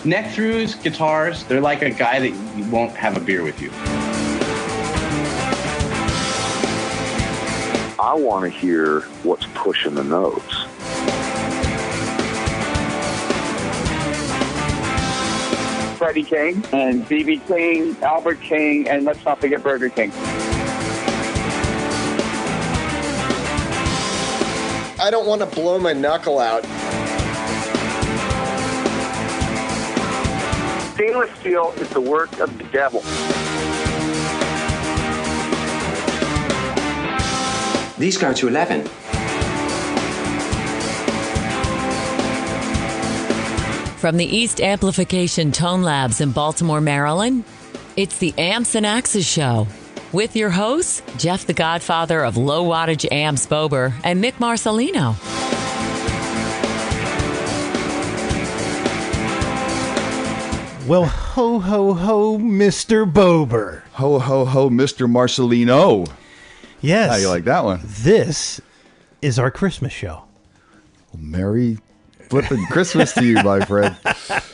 Neck-throughs, guitars, they're like a guy that won't have a beer with you. I want to hear what's pushing the notes. Freddie King and B.B. King, Albert King, and let's not forget Burger King. I don't want to blow my knuckle out. Stainless steel is the work of the devil. These go to 11. From the East Amplification Tone Labs in Baltimore, Maryland, it's the Amps and Axes Show with your hosts, Jeff the Godfather of Low Wattage Amps Bober and Mick Marcelino. Well, ho, ho, ho, Mr. Bober. Ho, ho, ho, Mr. Marcelino. Yes. How you like that one? This is our Christmas show. Merry flipping Christmas to you, my friend.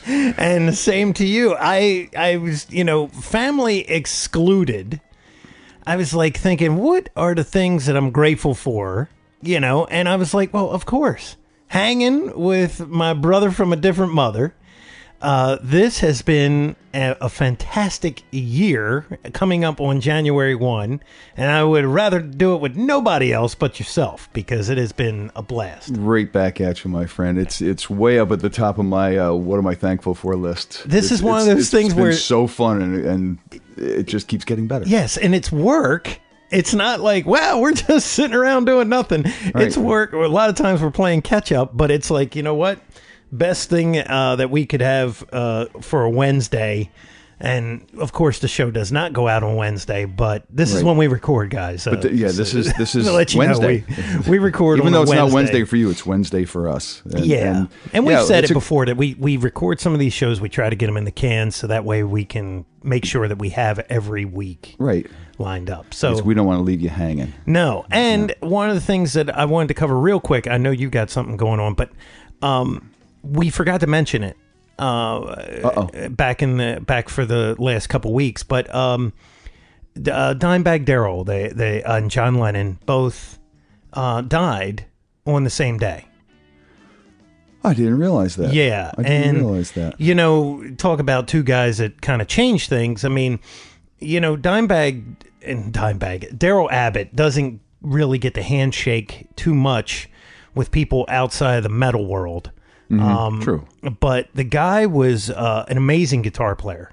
And the same to you. I was, family excluded. I was like thinking, what are the things that I'm grateful for? And I was like, well, of course. Hanging with my brother from a different mother. This has been a fantastic year coming up on January 1, and I would rather do it with nobody else but yourself because it has been a blast. Right back at you, my friend. It's way up at the top of my what am I thankful for list. This is one of those things where it's so fun and it just keeps getting better. Yes, and it's work. It's not like, wow, we're just sitting around doing nothing. Right. It's work. A lot of times we're playing catch up, but it's like, you know what? Best thing that we could have for a Wednesday, and of course the show does not go out on Wednesday, but this is when we record, guys. This is Wednesday. We record even on though it's Wednesday. Not Wednesday for you, it's Wednesday for us. And we've said it before that we record some of these shows. We try to get them in the can so that way we can make sure that we have every week lined up. So because we don't want to leave you hanging. No, and one of the things that I wanted to cover real quick. I know you got something going on, but. We forgot to mention it back for the last couple weeks, but Dimebag Darrell, they and John Lennon both died on the same day. I didn't realize that. Yeah, I didn't realize that. Talk about two guys that kind of changed things. I mean, Dimebag Darrell Abbott doesn't really get the handshake too much with people outside of the metal world. True. But the guy was an amazing guitar player.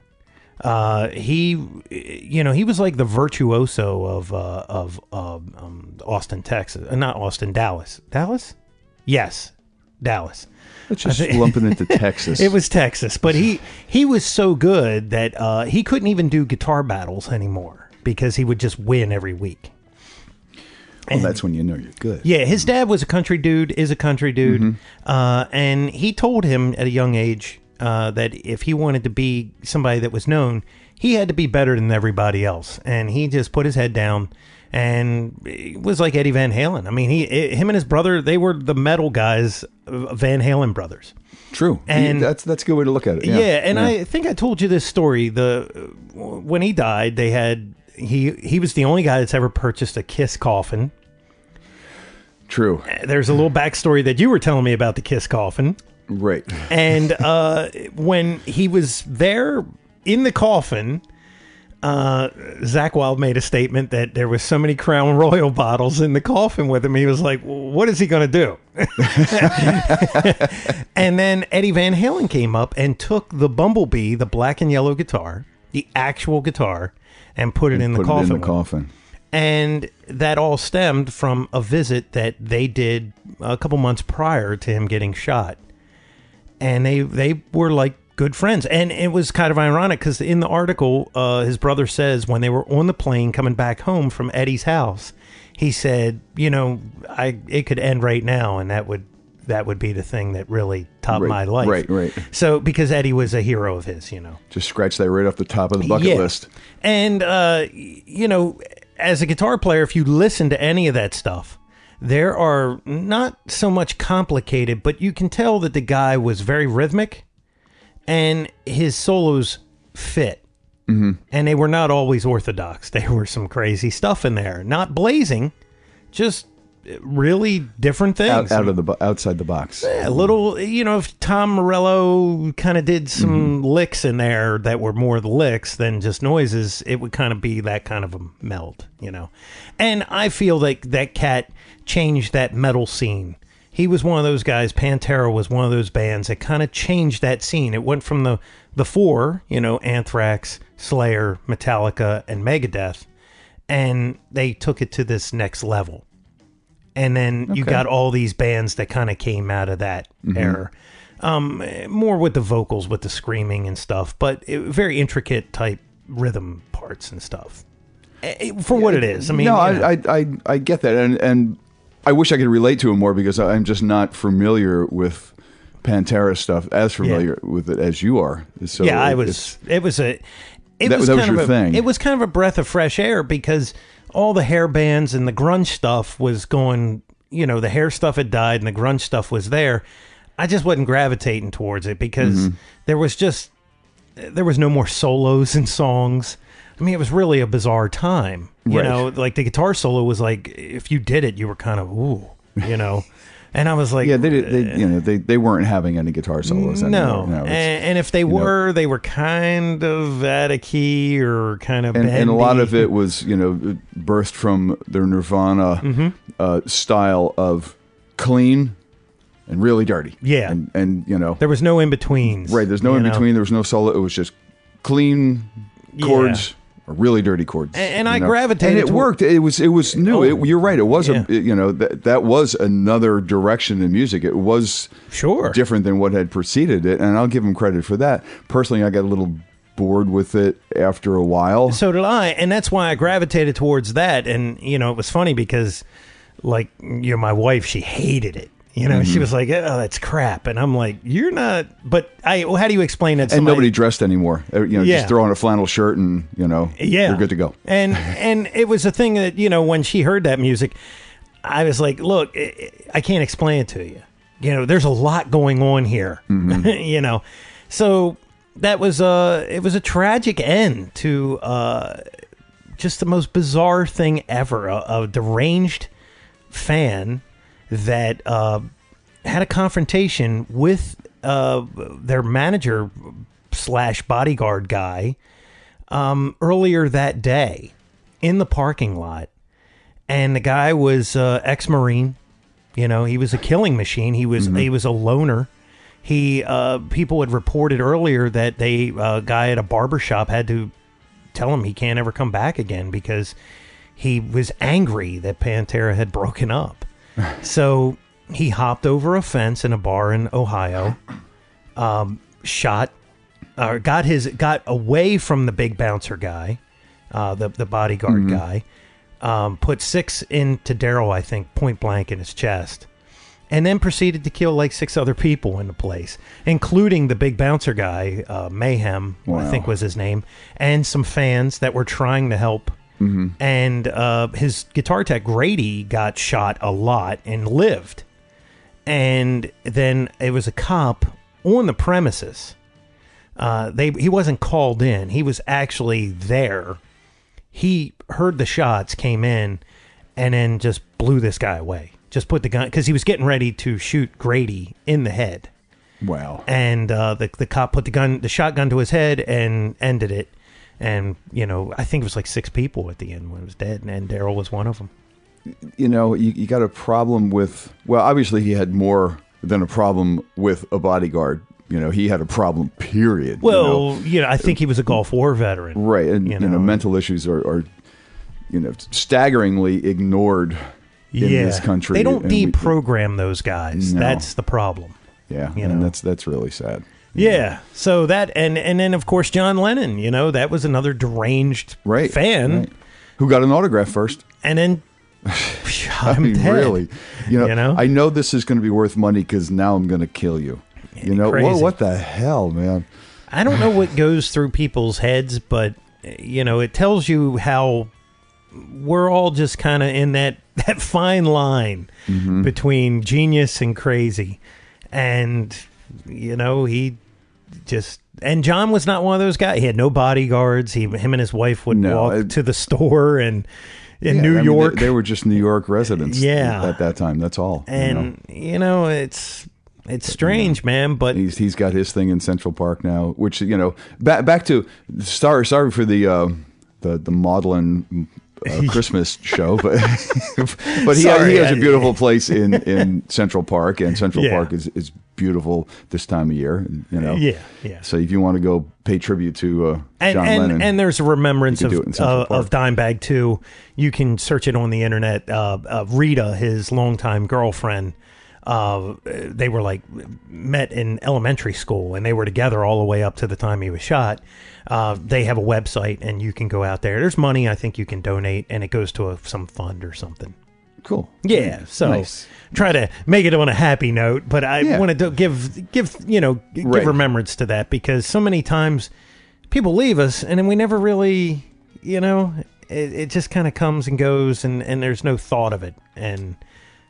He was like the virtuoso of Austin, Texas. Not Austin, Dallas. Dallas? Yes, Dallas. Let's just lumping into Texas. It was Texas, but he was so good that he couldn't even do guitar battles anymore because he would just win every week. Well, that's when you know you're good. Yeah, his dad was a country dude, is a country dude, and he told him at a young age that if he wanted to be somebody that was known, he had to be better than everybody else. And he just put his head down, and it was like Eddie Van Halen. I mean, him and his brother, they were the metal guys, Van Halen brothers. True, and that's a good way to look at it. I think I told you this story. When he died, they had. He was the only guy that's ever purchased a Kiss coffin. True. There's a little backstory that you were telling me about the Kiss coffin. Right. And when he was there in the coffin, Zakk Wylde made a statement that there was so many Crown Royal bottles in the coffin with him. He was like, what is he going to do? And then Eddie Van Halen came up and took the Bumblebee, the black and yellow guitar, the actual guitar, and put it in the coffin. And that all stemmed from a visit that they did a couple months prior to him getting shot. And they were like good friends. And it was kind of ironic because in the article, his brother says when they were on the plane coming back home from Eddie's house, he said, it could end right now, and that would be the thing that really topped my life. Right. So, because Eddie was a hero of his, Just scratch that right off the top of the bucket list. And, as a guitar player, if you listen to any of that stuff, there are not so much complicated, but you can tell that the guy was very rhythmic and his solos fit. Mm-hmm. And they were not always orthodox. There were some crazy stuff in there. Not blazing, just really different things. Outside the box. A little, if Tom Morello kind of did some licks in there that were more the licks than just noises, it would kind of be that kind of a meld, And I feel like that cat changed that metal scene. He was one of those guys. Pantera was one of those bands that kind of changed that scene. It went from the four, Anthrax, Slayer, Metallica, and Megadeth, and they took it to this next level. And then you got all these bands that kind of came out of that era. More with the vocals, with the screaming and stuff, but very intricate type rhythm parts and stuff. For what it is. I mean, no, I get that. And I wish I could relate to it more because I'm just not familiar with Pantera stuff, as familiar with it as you are. So yeah, It was your thing. It was kind of a breath of fresh air because all the hair bands and the grunge stuff was going, the hair stuff had died and the grunge stuff was there. I just wasn't gravitating towards it because there was no more solos and songs. I mean, it was really a bizarre time, like the guitar solo was like, if you did it, you were kind of, ooh, and I was like, yeah, they weren't having any guitar solos anymore. No, and if they were, they were kind of out of key or kind of bendy. And a lot of it was, birthed from their Nirvana style of clean and really dirty. Yeah, and there was no in betweens. Right, there's no in between. There was no solo. It was just clean chords. Yeah. Really dirty chords, and I gravitated. And it worked. It was new. You're right. It was that was another direction in music. It was different than what had preceded it, and I'll give them credit for that. Personally, I got a little bored with it after a while. So did I, and that's why I gravitated towards that. And it was funny because, like, my wife, she hated it. She was like, "Oh, that's crap," and I'm like, "You're not." But how do you explain that? And nobody dressed anymore. Just throw on a flannel shirt and you're good to go. And it was a thing that when she heard that music, I was like, "Look, I can't explain it to you. There's a lot going on here." So that was it was a tragic end to just the most bizarre thing ever. A deranged fan that had a confrontation with their manager / bodyguard guy earlier that day in the parking lot. And the guy was ex-Marine. He was a killing machine. He was a loner. People had reported earlier that a guy at a barbershop had to tell him he can't ever come back again because he was angry that Pantera had broken up. So he hopped over a fence in a bar in Ohio, got away from the big bouncer guy, the bodyguard guy, put 6 into Darrell, I think, point blank in his chest, and then proceeded to kill like 6 other people in the place, including the big bouncer guy, Mayhem, I think was his name, and some fans that were trying to help. And his guitar tech Grady got shot a lot and lived, and then it was a cop on the premises. He wasn't called in; he was actually there. He heard the shots, came in, and then just blew this guy away. Just put the gun because he was getting ready to shoot Grady in the head. Wow! And the cop put the shotgun to his head and ended it. And, I think it was like 6 people at the end when it was dead, and Darrell was one of them. You got a problem with, well, obviously he had more than a problem with a bodyguard. He had a problem, period. Well, I think he was a Gulf War veteran. Right, and, mental issues are staggeringly ignored in this country. They don't deprogram those guys. No. That's the problem. Yeah, and that's really sad. Yeah, so that, and then, of course, John Lennon, that was another deranged fan. Right. Who got an autograph first. And then shot him dead. Really. I know this is going to be worth money because now I'm going to kill you. Crazy. What the hell, man? I don't know what goes through people's heads, but, it tells you how we're all just kind of in that fine line between genius and crazy. And, he and John was not one of those guys. He had no bodyguards. Him and his wife would walk to the store and in New York. They were just New York residents Yeah. at that time. That's all. And, it's strange, man, but he's got his thing in Central Park now, which, back to sorry for the maudlin Christmas show, but he has a beautiful place in Central Park, and Central Park is beautiful this time of year. Yeah. So if you want to go pay tribute to John Lennon, and there's a remembrance of Dimebag too. You can search it on the internet. Rita, his longtime girlfriend, they were met in elementary school, and they were together all the way up to the time he was shot. They have a website, and you can go out there. There's money I think you can donate, and it goes to some fund or something. Cool. Yeah. So nice. Try to make it on a happy note, but I wanted to give remembrance to that, because so many times people leave us, and then we never really, it just kind of comes and goes, and there's no thought of it, and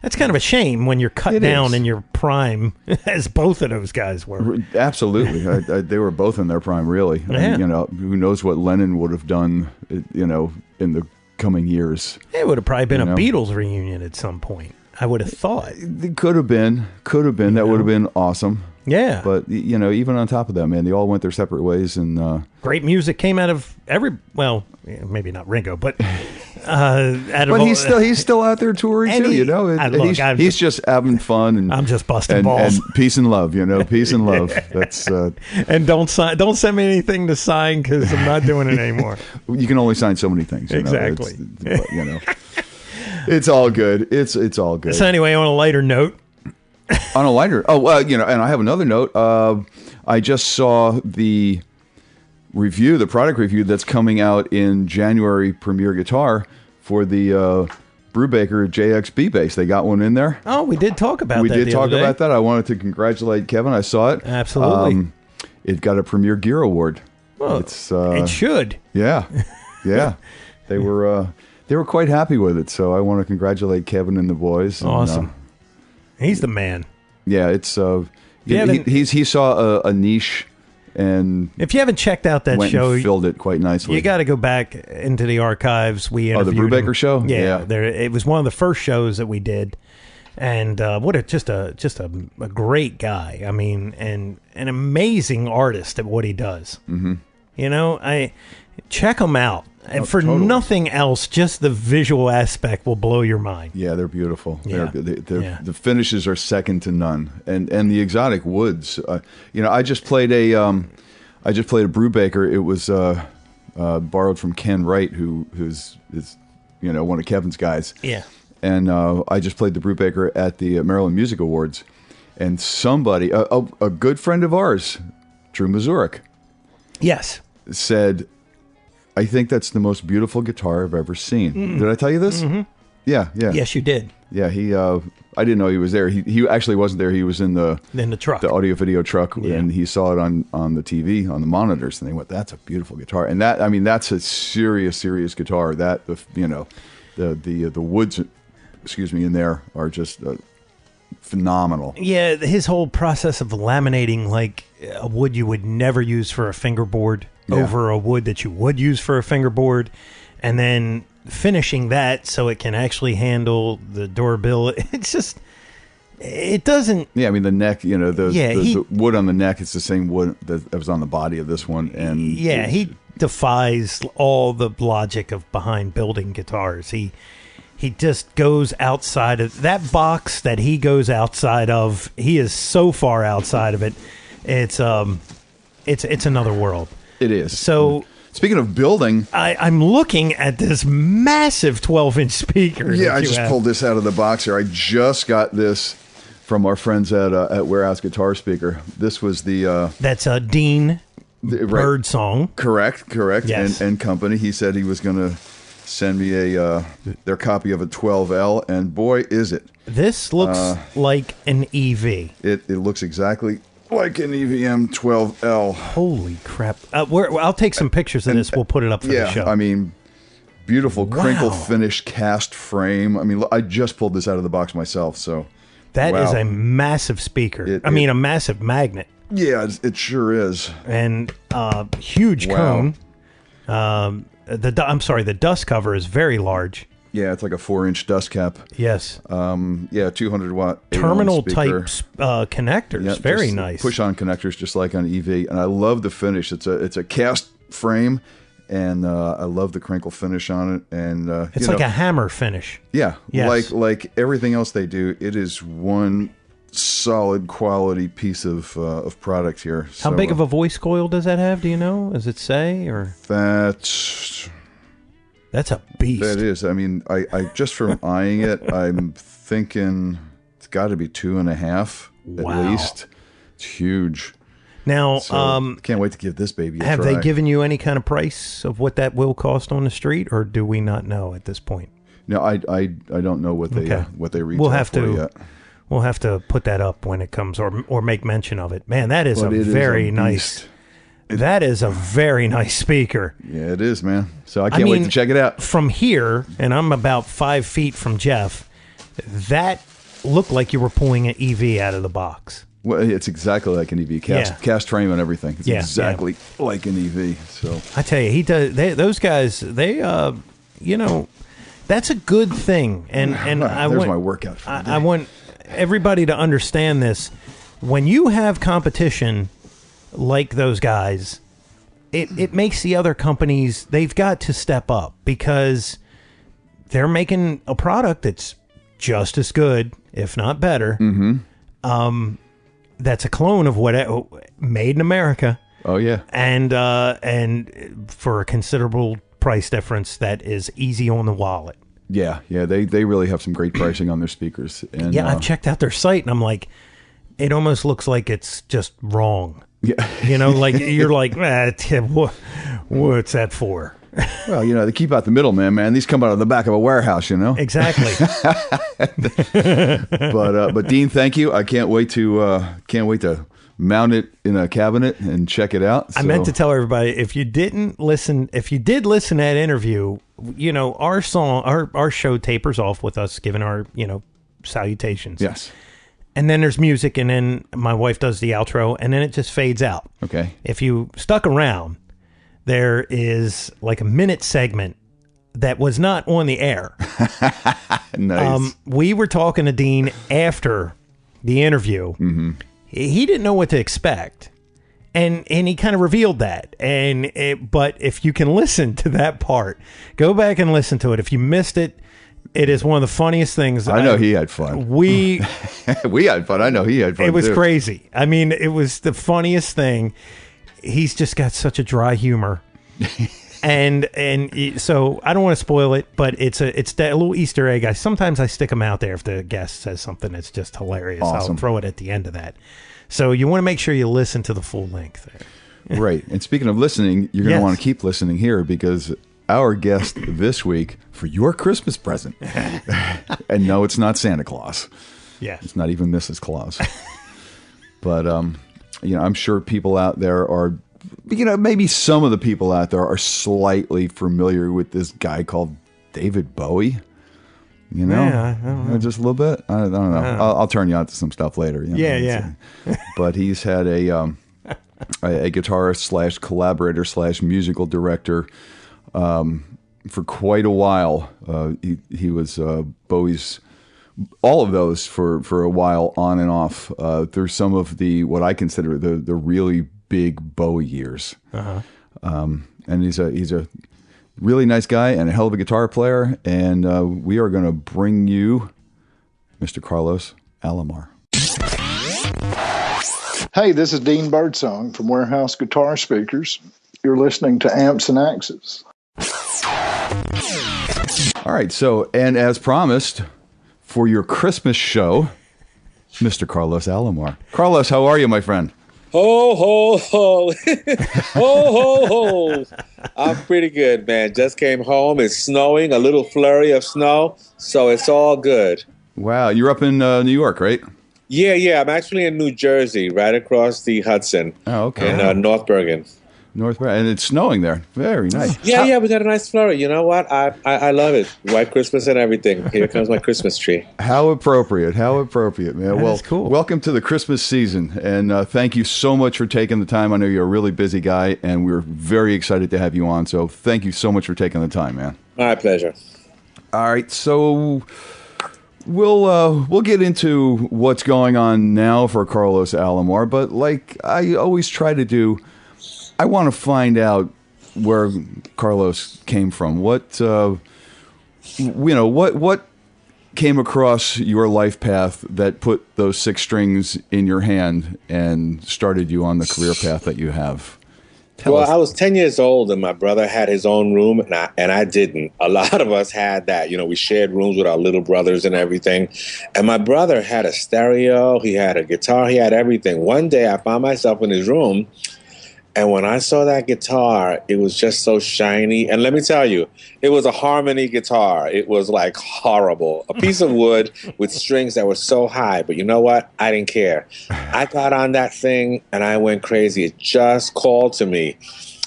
that's kind of a shame when you're cut down in your prime, as both of those guys were. Absolutely. They were both in their prime, really. Yeah. Who knows what Lennon would have done, in the coming years. It would have probably been a Beatles reunion at some point, I would have thought. It could have been. That would have been awesome. Yeah. But, even on top of that, man, they all went their separate ways. And great music came out of maybe not Ringo, but he's still out there touring too, he's just having fun, and I'm just busting balls. And peace and love, peace and love. That's and don't send me anything to sign, because I'm not doing it anymore. You can only sign so many things. Exactly. It's all good. It's all good. So anyway, on a lighter note. On a lighter, and I have another note. I just saw the product review that's coming out in January, Premier Guitar, for the Brubaker JXB bass. They got one in there. Oh, we did talk about that. We did talk about that. I wanted to congratulate Kevin. I saw it. Absolutely. It got a Premier Gear Award. Well, it should. Yeah. They were quite happy with it. So I want to congratulate Kevin and the boys. Awesome. He's the man. Yeah, it's he saw a niche, and if you haven't checked out that show, and filled it quite nicely. You got to go back into the archives. We interviewed the Brubaker him. show. Yeah. It was one of the first shows that we did, and just a great guy. I mean, and an amazing artist at what he does. Mm-hmm. I check him out. And for nothing else, just the visual aspect will blow your mind. Yeah, they're beautiful. Yeah. The finishes are second to none, and the exotic woods. I just played a Brubaker. It was borrowed from Ken Wright, who's one of Kevin's guys. Yeah. And I just played the Brubaker at the Maryland Music Awards, and somebody, a good friend of ours, Drew Mazurek, yes, said, I think that's the most beautiful guitar I've ever seen. Mm. Did I tell you this? Mm-hmm. Yeah. Yes, you did. Yeah, I didn't know he was there. He actually wasn't there. He was in the truck, the audio video truck, and he saw it on the TV, on the monitors, and they went, "That's a beautiful guitar." And that's a serious guitar. That the woods, in there are just phenomenal. Yeah, his whole process of laminating like a wood you would never use for a fingerboard over a wood that you would use for a fingerboard, and then finishing that so it can actually handle the durability. It's just, it doesn't. Yeah, I mean the neck. The wood on the neck. It's the same wood that was on the body of this one, and he defies all the logic of behind building guitars. He just goes outside of that box that he goes outside of. He is so far outside of it. It's another world. It is. So speaking of building, I'm looking at this massive 12-inch speaker. Yeah, I just pulled this out of the box here. I just got this from our friends at Warehouse Guitar Speaker. This was the that's a Dean Bird song. Correct. Yes. And company. He said he was going to send me their copy of a 12L, and boy, is it! This looks like an EV. It looks exactly like an EVM 12L. Holy crap! I'll take some pictures of this. We'll put it up for the show. I mean, beautiful crinkle finish cast frame. I mean, I just pulled this out of the box myself. So that is a massive speaker. A massive magnet. Yeah, it sure is. And huge cone. The dust cover is very large. Yeah, it's like a 4-inch dust cap. Yes. 200 watt terminal type connectors. Yep, very nice. Push on connectors, just like on EV. And I love the finish. It's a cast frame, and I love the crinkle finish on it. And it's like a hammer finish. Yeah. Yes. Like everything else they do, it is one solid quality piece of product here. How big of a voice coil does that have? Do you know? Does it say or? That's a beast. That is. I mean, I just from eyeing it, I'm thinking it's got to be 2.5 at least. It's huge. Now, can't wait to give this baby a have try. they given you any kind of price of what that will cost on the street, or do we not know at this point? No, I don't know what they retail for yet. We'll have to put that up when it comes, or make mention of it. Man, that is very nice. That is a very nice speaker. Yeah, it is, man. So I can't wait to check it out. From here, and I'm about 5 feet from Jeff, that looked like you were pulling an EV out of the box. Well, it's exactly like an EV. Cast frame and everything. It's exactly like an EV. So I tell you, he does. Those guys, that's a good thing. And there's my workout for the day. I want everybody to understand this. When you have competition like those guys, it makes the other companies, they've got to step up, because they're making a product that's just as good, if not better. Mm-hmm. That's a clone of what made in America. Oh yeah, and for a considerable price difference that is easy on the wallet. Yeah, they really have some great pricing on their speakers. And I've checked out their site, and I'm like, it almost looks like it's just wrong. Yeah, like you're like, what's that for? Well, they keep out the middleman, man. These come out of the back of a warehouse, Exactly. But Dean, thank you. I can't wait to mount it in a cabinet and check it out. I meant to tell everybody, if you did listen to that interview, our song, our show tapers off with us giving our salutations. Yes. And then there's music, and then my wife does the outro, and then it just fades out. Okay. If you stuck around, there is like a minute segment that was not on the air. Nice. We were talking to Dean after the interview. Mm-hmm. He didn't know what to expect, and he kind of revealed that. But if you can listen to that part, go back and listen to it. If you missed it, it is one of the funniest things. I know he had fun. We had fun. I know he had fun. It was crazy. I mean, it was the funniest thing. He's just got such a dry humor. and so I don't want to spoil it, but it's that little Easter egg. Sometimes I stick them out there if the guest says something that's just hilarious. Awesome. I'll throw it at the end of that. So you want to make sure you listen to the full length there. Right. And speaking of listening, you're going to want to keep listening here, because our guest this week for your Christmas present, and no, it's not Santa Claus. Yeah. It's not even Mrs. Claus. But, I'm sure people out there are, maybe some of the people out there are slightly familiar with this guy called David Bowie. Yeah, I don't know. Just a little bit. I don't know. I'll turn you on to some stuff later. Yeah. But he's had a guitarist / collaborator / musical director for quite a while. He was Bowie's, all of those for a while, on and off, through some of what I consider the really big Bowie years. Uh-huh. And he's a really nice guy and a hell of a guitar player. And we are going to bring you Mr. Carlos Alomar. Hey, this is Dean Birdsong from Warehouse Guitar Speakers. You're listening to Amps and Axes. All right. So, and as promised, for your Christmas show, Mr. Carlos Alomar. Carlos, how are you, my friend? Ho, ho, ho. Ho, ho, ho. I'm pretty good, man. Just came home. It's snowing, a little flurry of snow, so it's all good. Wow. You're up in New York, right? Yeah. I'm actually in New Jersey, right across the Hudson. Oh, okay. In North Bergen. North Park, and it's snowing there. Very nice. Yeah, we got a nice flurry. You know what? I love it. White Christmas and everything. Here comes my Christmas tree. How appropriate, man. That's cool. Welcome to the Christmas season, and thank you so much for taking the time. I know you're a really busy guy, and we're very excited to have you on, so thank you so much for taking the time, man. My pleasure. All right, so we'll get into what's going on now for Carlos Alomar, but like I always try to do, I want to find out where Carlos came from. What what came across your life path that put those 6 strings in your hand and started you on the career path that you have? Well, I was 10 years old, and my brother had his own room, and I didn't. A lot of us had that. You know, we shared rooms with our little brothers and everything. And my brother had a stereo, he had a guitar, he had everything. One day, I found myself in his room, and when I saw that guitar, it was just so shiny. And let me tell you, it was a harmony guitar. It was like horrible. A piece of wood with strings that were so high. But you know what? I didn't care. I got on that thing and I went crazy. It just called to me.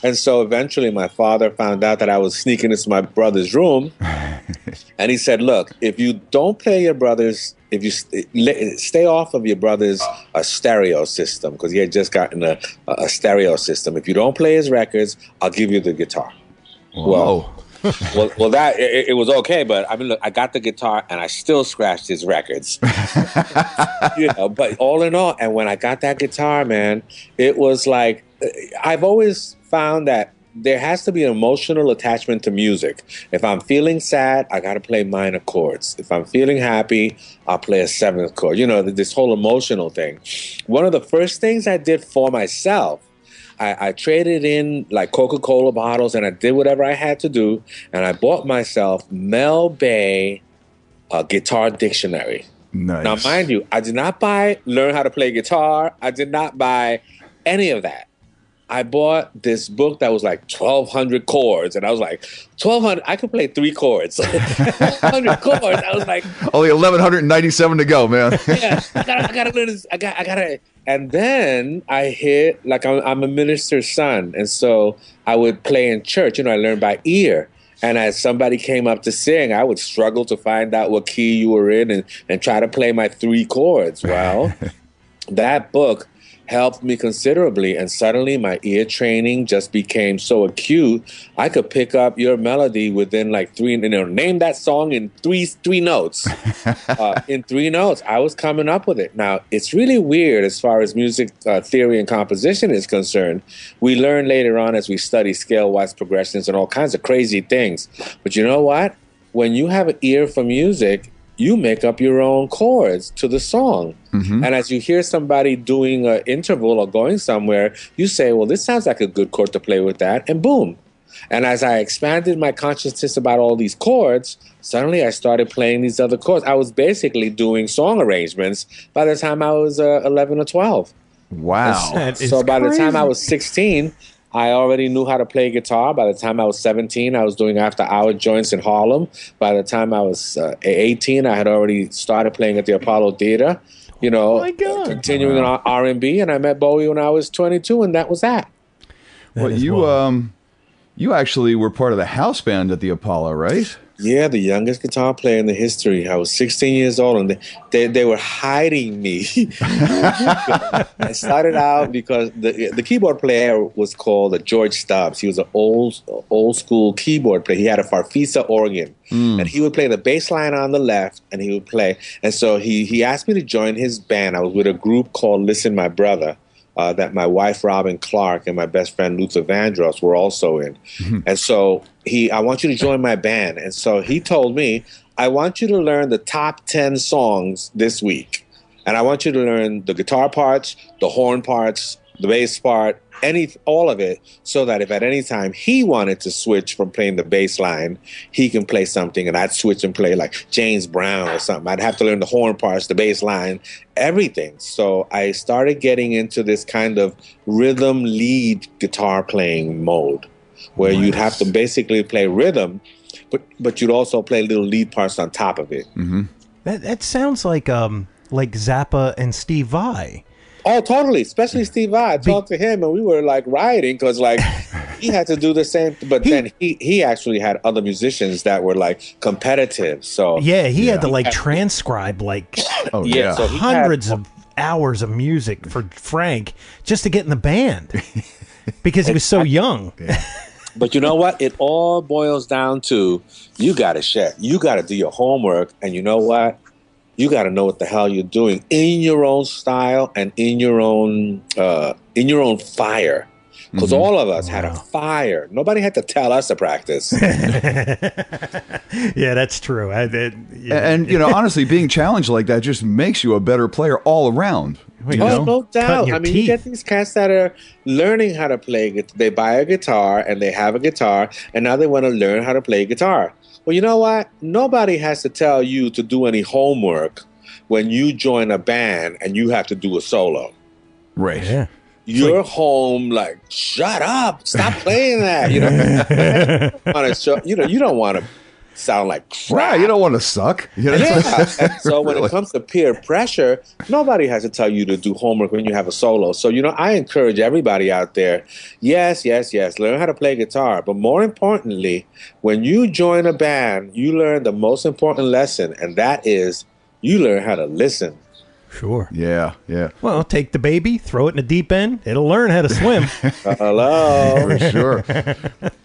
And so eventually my father found out that I was sneaking into my brother's room. And he said, look, if you don't play your brother's, if you stay off of your brother's stereo system, because he had just gotten a stereo system. If you don't play his records, I'll give you the guitar. Whoa. Well, that it was okay, but I mean, look, I got the guitar and I still scratched his records. But all in all, and when I got that guitar, man, it was like I've always found that there has to be an emotional attachment to music. If I'm feeling sad, I got to play minor chords. If I'm feeling happy, I'll play a 7th chord. You know, this whole emotional thing. One of the first things I did for myself, I traded in like Coca-Cola bottles and I did whatever I had to do. And I bought myself Mel Bay guitar dictionary. Nice. Now, mind you, I did not learn how to play guitar. I did not buy any of that. I bought this book that was like 1,200 chords, and I was like, 1,200, I could play 3 chords. 1,200 chords. I was like, only 1,197 to go, man. Yeah, I gotta learn this. I gotta. And then I hit, like, I'm a minister's son, and so I would play in church. You know, I learned by ear. And as somebody came up to sing, I would struggle to find out what key you were in and try to play my 3 chords. Well, that book helped me considerably, and suddenly my ear training just became so acute. I could pick up your melody within like 3, name that song in three notes. In 3 notes, I was coming up with it. Now, it's really weird as far as music theory and composition is concerned. We learn later on as we study scale-wise progressions and all kinds of crazy things. But you know what? When you have an ear for music, you make up your own chords to the song. Mm-hmm. And as you hear somebody doing an interval or going somewhere, you say, well, this sounds like a good chord to play with that, and boom. And as I expanded my consciousness about all these chords, suddenly I started playing these other chords. I was basically doing song arrangements by the time I was 11 or 12. Wow. So by the time I was 16, I already knew how to play guitar. By the time I was 17, I was doing after-hour joints in Harlem. By the time I was 18, I had already started playing at the Apollo Theater, continuing on R&B. And I met Bowie when I was 22, and that was that. Well, you actually were part of the house band at the Apollo, right? Yeah, the youngest guitar player in the history. I was 16 years old, and they were hiding me. I started out because the keyboard player was called George Stubbs. He was an old school keyboard player. He had a Farfisa organ, and he would play the bass line on the left, and he would play. And so he asked me to join his band. I was with a group called Listen My Brother. That my wife, Robin Clark, and my best friend, Luther Vandross, were also in. Mm-hmm. And so I want you to join my band. And so he told me, I want you to learn the top 10 songs this week. And I want you to learn the guitar parts, the horn parts, the bass part, all of it, so that if at any time he wanted to switch from playing the bass line, he can play something, and I'd switch and play like James Brown or something. I'd have to learn the horn parts, the bass line, everything. So I started getting into this kind of rhythm lead guitar playing mode, where you'd have to basically play rhythm, but you'd also play little lead parts on top of it. Mm-hmm. That sounds like Zappa and Steve Vai. Oh, totally. Especially Steve Vai. I talked to him and we were like rioting because like he had to do the same. But then he actually had other musicians that were like competitive. So he had to like transcribe like so hundreds of hours of music for Frank just to get in the band because he was so young. But you know what? It all boils down to you got to check. You got to do your homework. And you know what? You got to know what the hell you're doing in your own style and in your own fire. Because all of us had a fire. Nobody had to tell us to practice. Yeah, that's true. And you know, honestly, being challenged like that just makes you a better player all around. No doubt. I mean, you get these cats that are learning how to play. They buy a guitar and they have a guitar, and now they want to learn how to play guitar. Well, you know what? Nobody has to tell you to do any homework when you join a band and you have to do a solo. Right. Yeah. You're home like, shut up. Stop playing that. You know, you don't want to sound like crap. Right, you don't want to suck. You know? Yeah. And so when it comes to peer pressure, nobody has to tell you to do homework when you have a solo. So, you know, I encourage everybody out there, yes, learn how to play guitar. But more importantly, when you join a band, you learn the most important lesson, and that is you learn how to listen. Sure. Yeah. Well, take the baby, throw it in the deep end. It'll learn how to swim. Hello. For sure.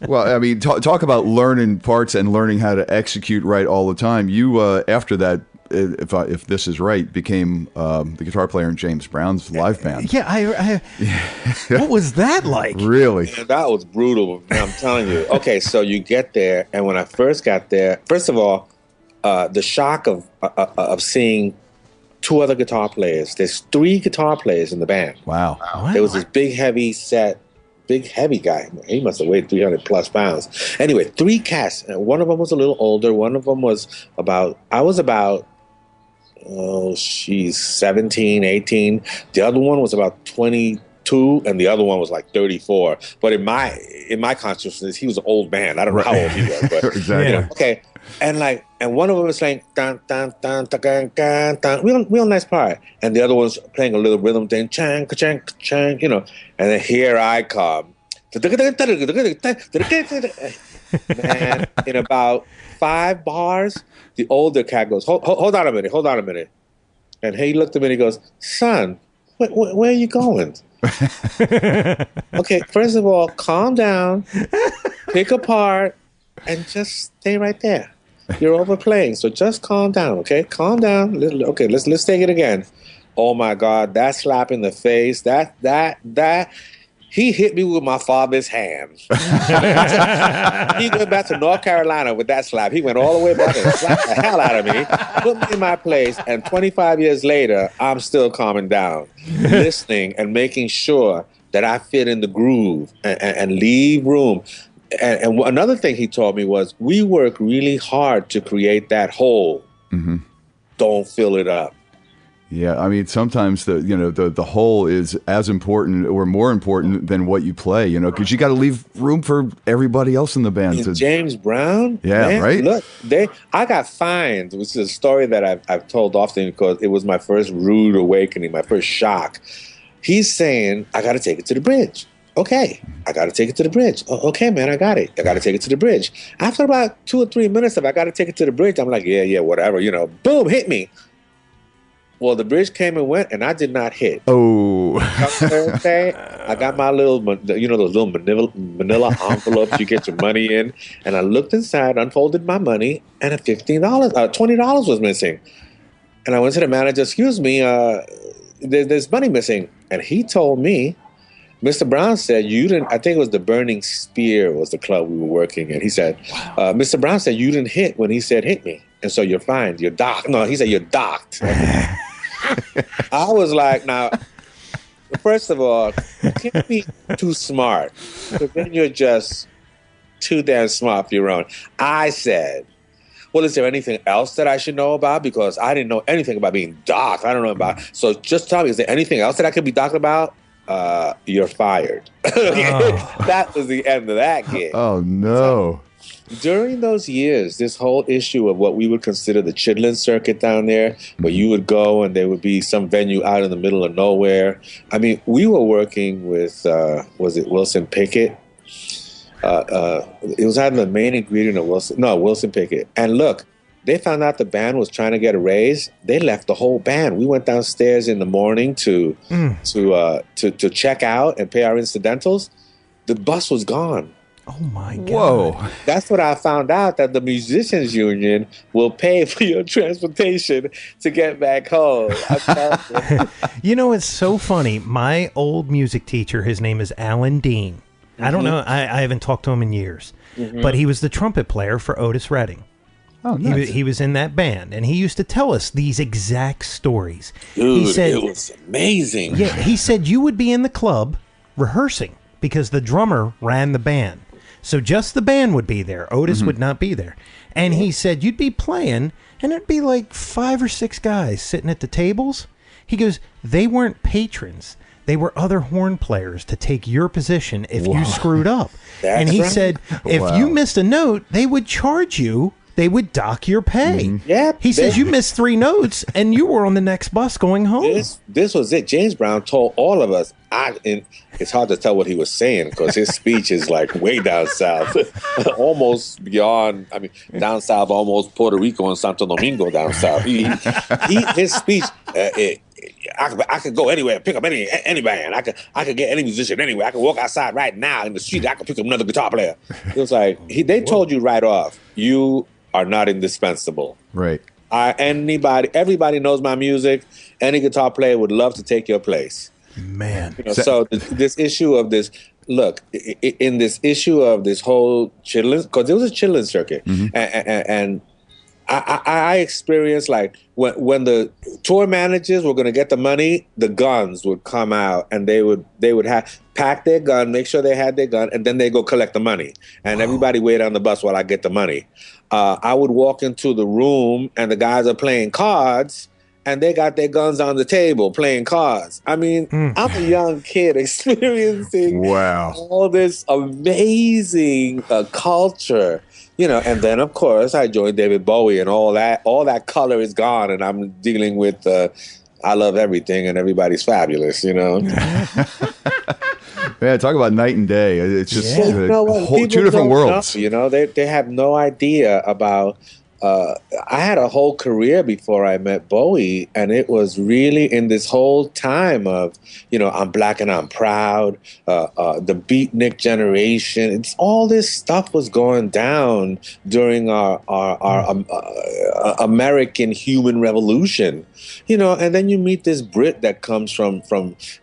Well, I mean, talk about learning parts and learning how to execute right all the time. You, after that, if this is right, became the guitar player in James Brown's live band. Yeah, what was that like? Really? Man, that was brutal. I'm telling you. Okay, so you get there, and when I first got there, first of all, the shock of seeing two other guitar players. There's 3 guitar players in the band. Wow. There was this big heavy guy. He must have weighed 300 plus pounds. Anyway, 3 cats. And one of them was a little older. One of them was about 17, 18. The other one was about 22, and the other one was like 34. But in my consciousness, he was an old man. I don't know how old he was, but exactly. You know, okay. And one of them was saying dun dun dun dun dun dun dun, real nice part, and the other one's playing a little rhythm thing, chang chang chang, you know. And then here I come, man. In about 5 bars, the older cat goes, hold on a minute, and he looked at me and he goes, son, where are you going? Okay, first of all, calm down, pick apart, and just stay right there. You're overplaying, so just calm down, okay? Calm down. Okay, let's take it again. Oh my God, that slap in the face, that he hit me with my father's hand. He went back to North Carolina with that slap. He went all the way back and slapped the hell out of me, put me in my place, and 25 years later, I'm still calming down, listening and making sure that I fit in the groove and leave room. And another thing he taught me was we work really hard to create that hole. Mm-hmm. Don't fill it up. Yeah, I mean, sometimes the whole is as important or more important than what you play, you know, because you got to leave room for everybody else in the band. James Brown? Yeah, man, right? Look, I got fined, which is a story that I've told often because it was my first rude awakening, my first shock. He's saying, I got to take it to the bridge. Okay, I got to take it to the bridge. Oh, okay, man, I got it. I got to take it to the bridge. After about 2 or 3 minutes of I got to take it to the bridge, I'm like, yeah, whatever, you know, boom, hit me. Well, the bridge came and went, and I did not hit. Oh. Thursday, I got my little, you know, those little manila envelopes you get your money in, and I looked inside, unfolded my money, and $20 was missing. And I went to the manager, excuse me, there's money missing. And he told me, Mr. Brown said, you didn't, I think it was the Burning Spear was the club we were working in. He said, Mr. Brown said, you didn't hit when he said hit me. And so you're fine. You're docked. No, he said, you're docked. I was like, now, first of all, you can't be too smart. Because then you're just too damn smart for your own. I said, well, is there anything else that I should know about? Because I didn't know anything about being docked. I don't know about. So just tell me, is there anything else that I could be docked about? You're fired. That was the end of that gig. Oh, no. during those years, this whole issue of what we would consider the chitlin circuit down there, where you would go and there would be some venue out in the middle of nowhere. I mean, we were working with, was it Wilson Pickett? It was either the main ingredient or Wilson Pickett. And look, they found out the band was trying to get a raise. They left the whole band. We went downstairs in the morning to check out and pay our incidentals. The bus was gone. Oh my God. Whoa. That's what I found out, that the musicians union will pay for your transportation to get back home. You know, it's so funny. My old music teacher, his name is Alan Dean. I don't know. I haven't talked to him in years, but he was the trumpet player for Otis Redding. Oh, nice. He was in that band, and he used to tell us these exact stories. Dude, he said, it was amazing. Yeah, he said you would be in the club rehearsing because the drummer ran the band. So just the band would be there. Otis would not be there. And he said you'd be playing, and there'd be like 5 or 6 guys sitting at the tables. He goes, they weren't patrons. They were other horn players to take your position if you screwed up. And he said, if you missed a note, they would charge you. They would dock your pay. Yeah, he says you missed 3 notes and you were on the next bus going home. This was it. James Brown told all of us. And it's hard to tell what he was saying because his speech is like way down south, almost beyond. I mean, down south, almost Puerto Rico and Santo Domingo down south. His speech. I could go anywhere, pick up any band. I could get any musician anywhere. I could walk outside right now in the street. I could pick up another guitar player. It was like they told you right off, you are not indispensable. Right. Everybody knows my music. Any guitar player would love to take your place. Man. So this issue of this, look, in this issue of this whole chitlin, because there was a chitlin circuit, and I experienced like when the tour managers were going to get the money, the guns would come out and they would pack their gun, make sure they had their gun, and then they go collect the money. And everybody wait on the bus while I get the money. I would walk into the room and the guys are playing cards and they got their guns on the table playing cards. I mean, I'm a young kid experiencing all this amazing culture. You know, and then of course I joined David Bowie, and all that color is gone, and I'm dealing with I love everything, and everybody's fabulous. You know. Yeah, talk about night and day. It's just two different worlds. Know, you know, they have no idea about. I had a whole career before I met Bowie, and it was really in this whole time of, you know, I'm black and I'm proud, the beatnik generation. It's all this stuff was going down during our American human revolution, you know. And then you meet this Brit that comes from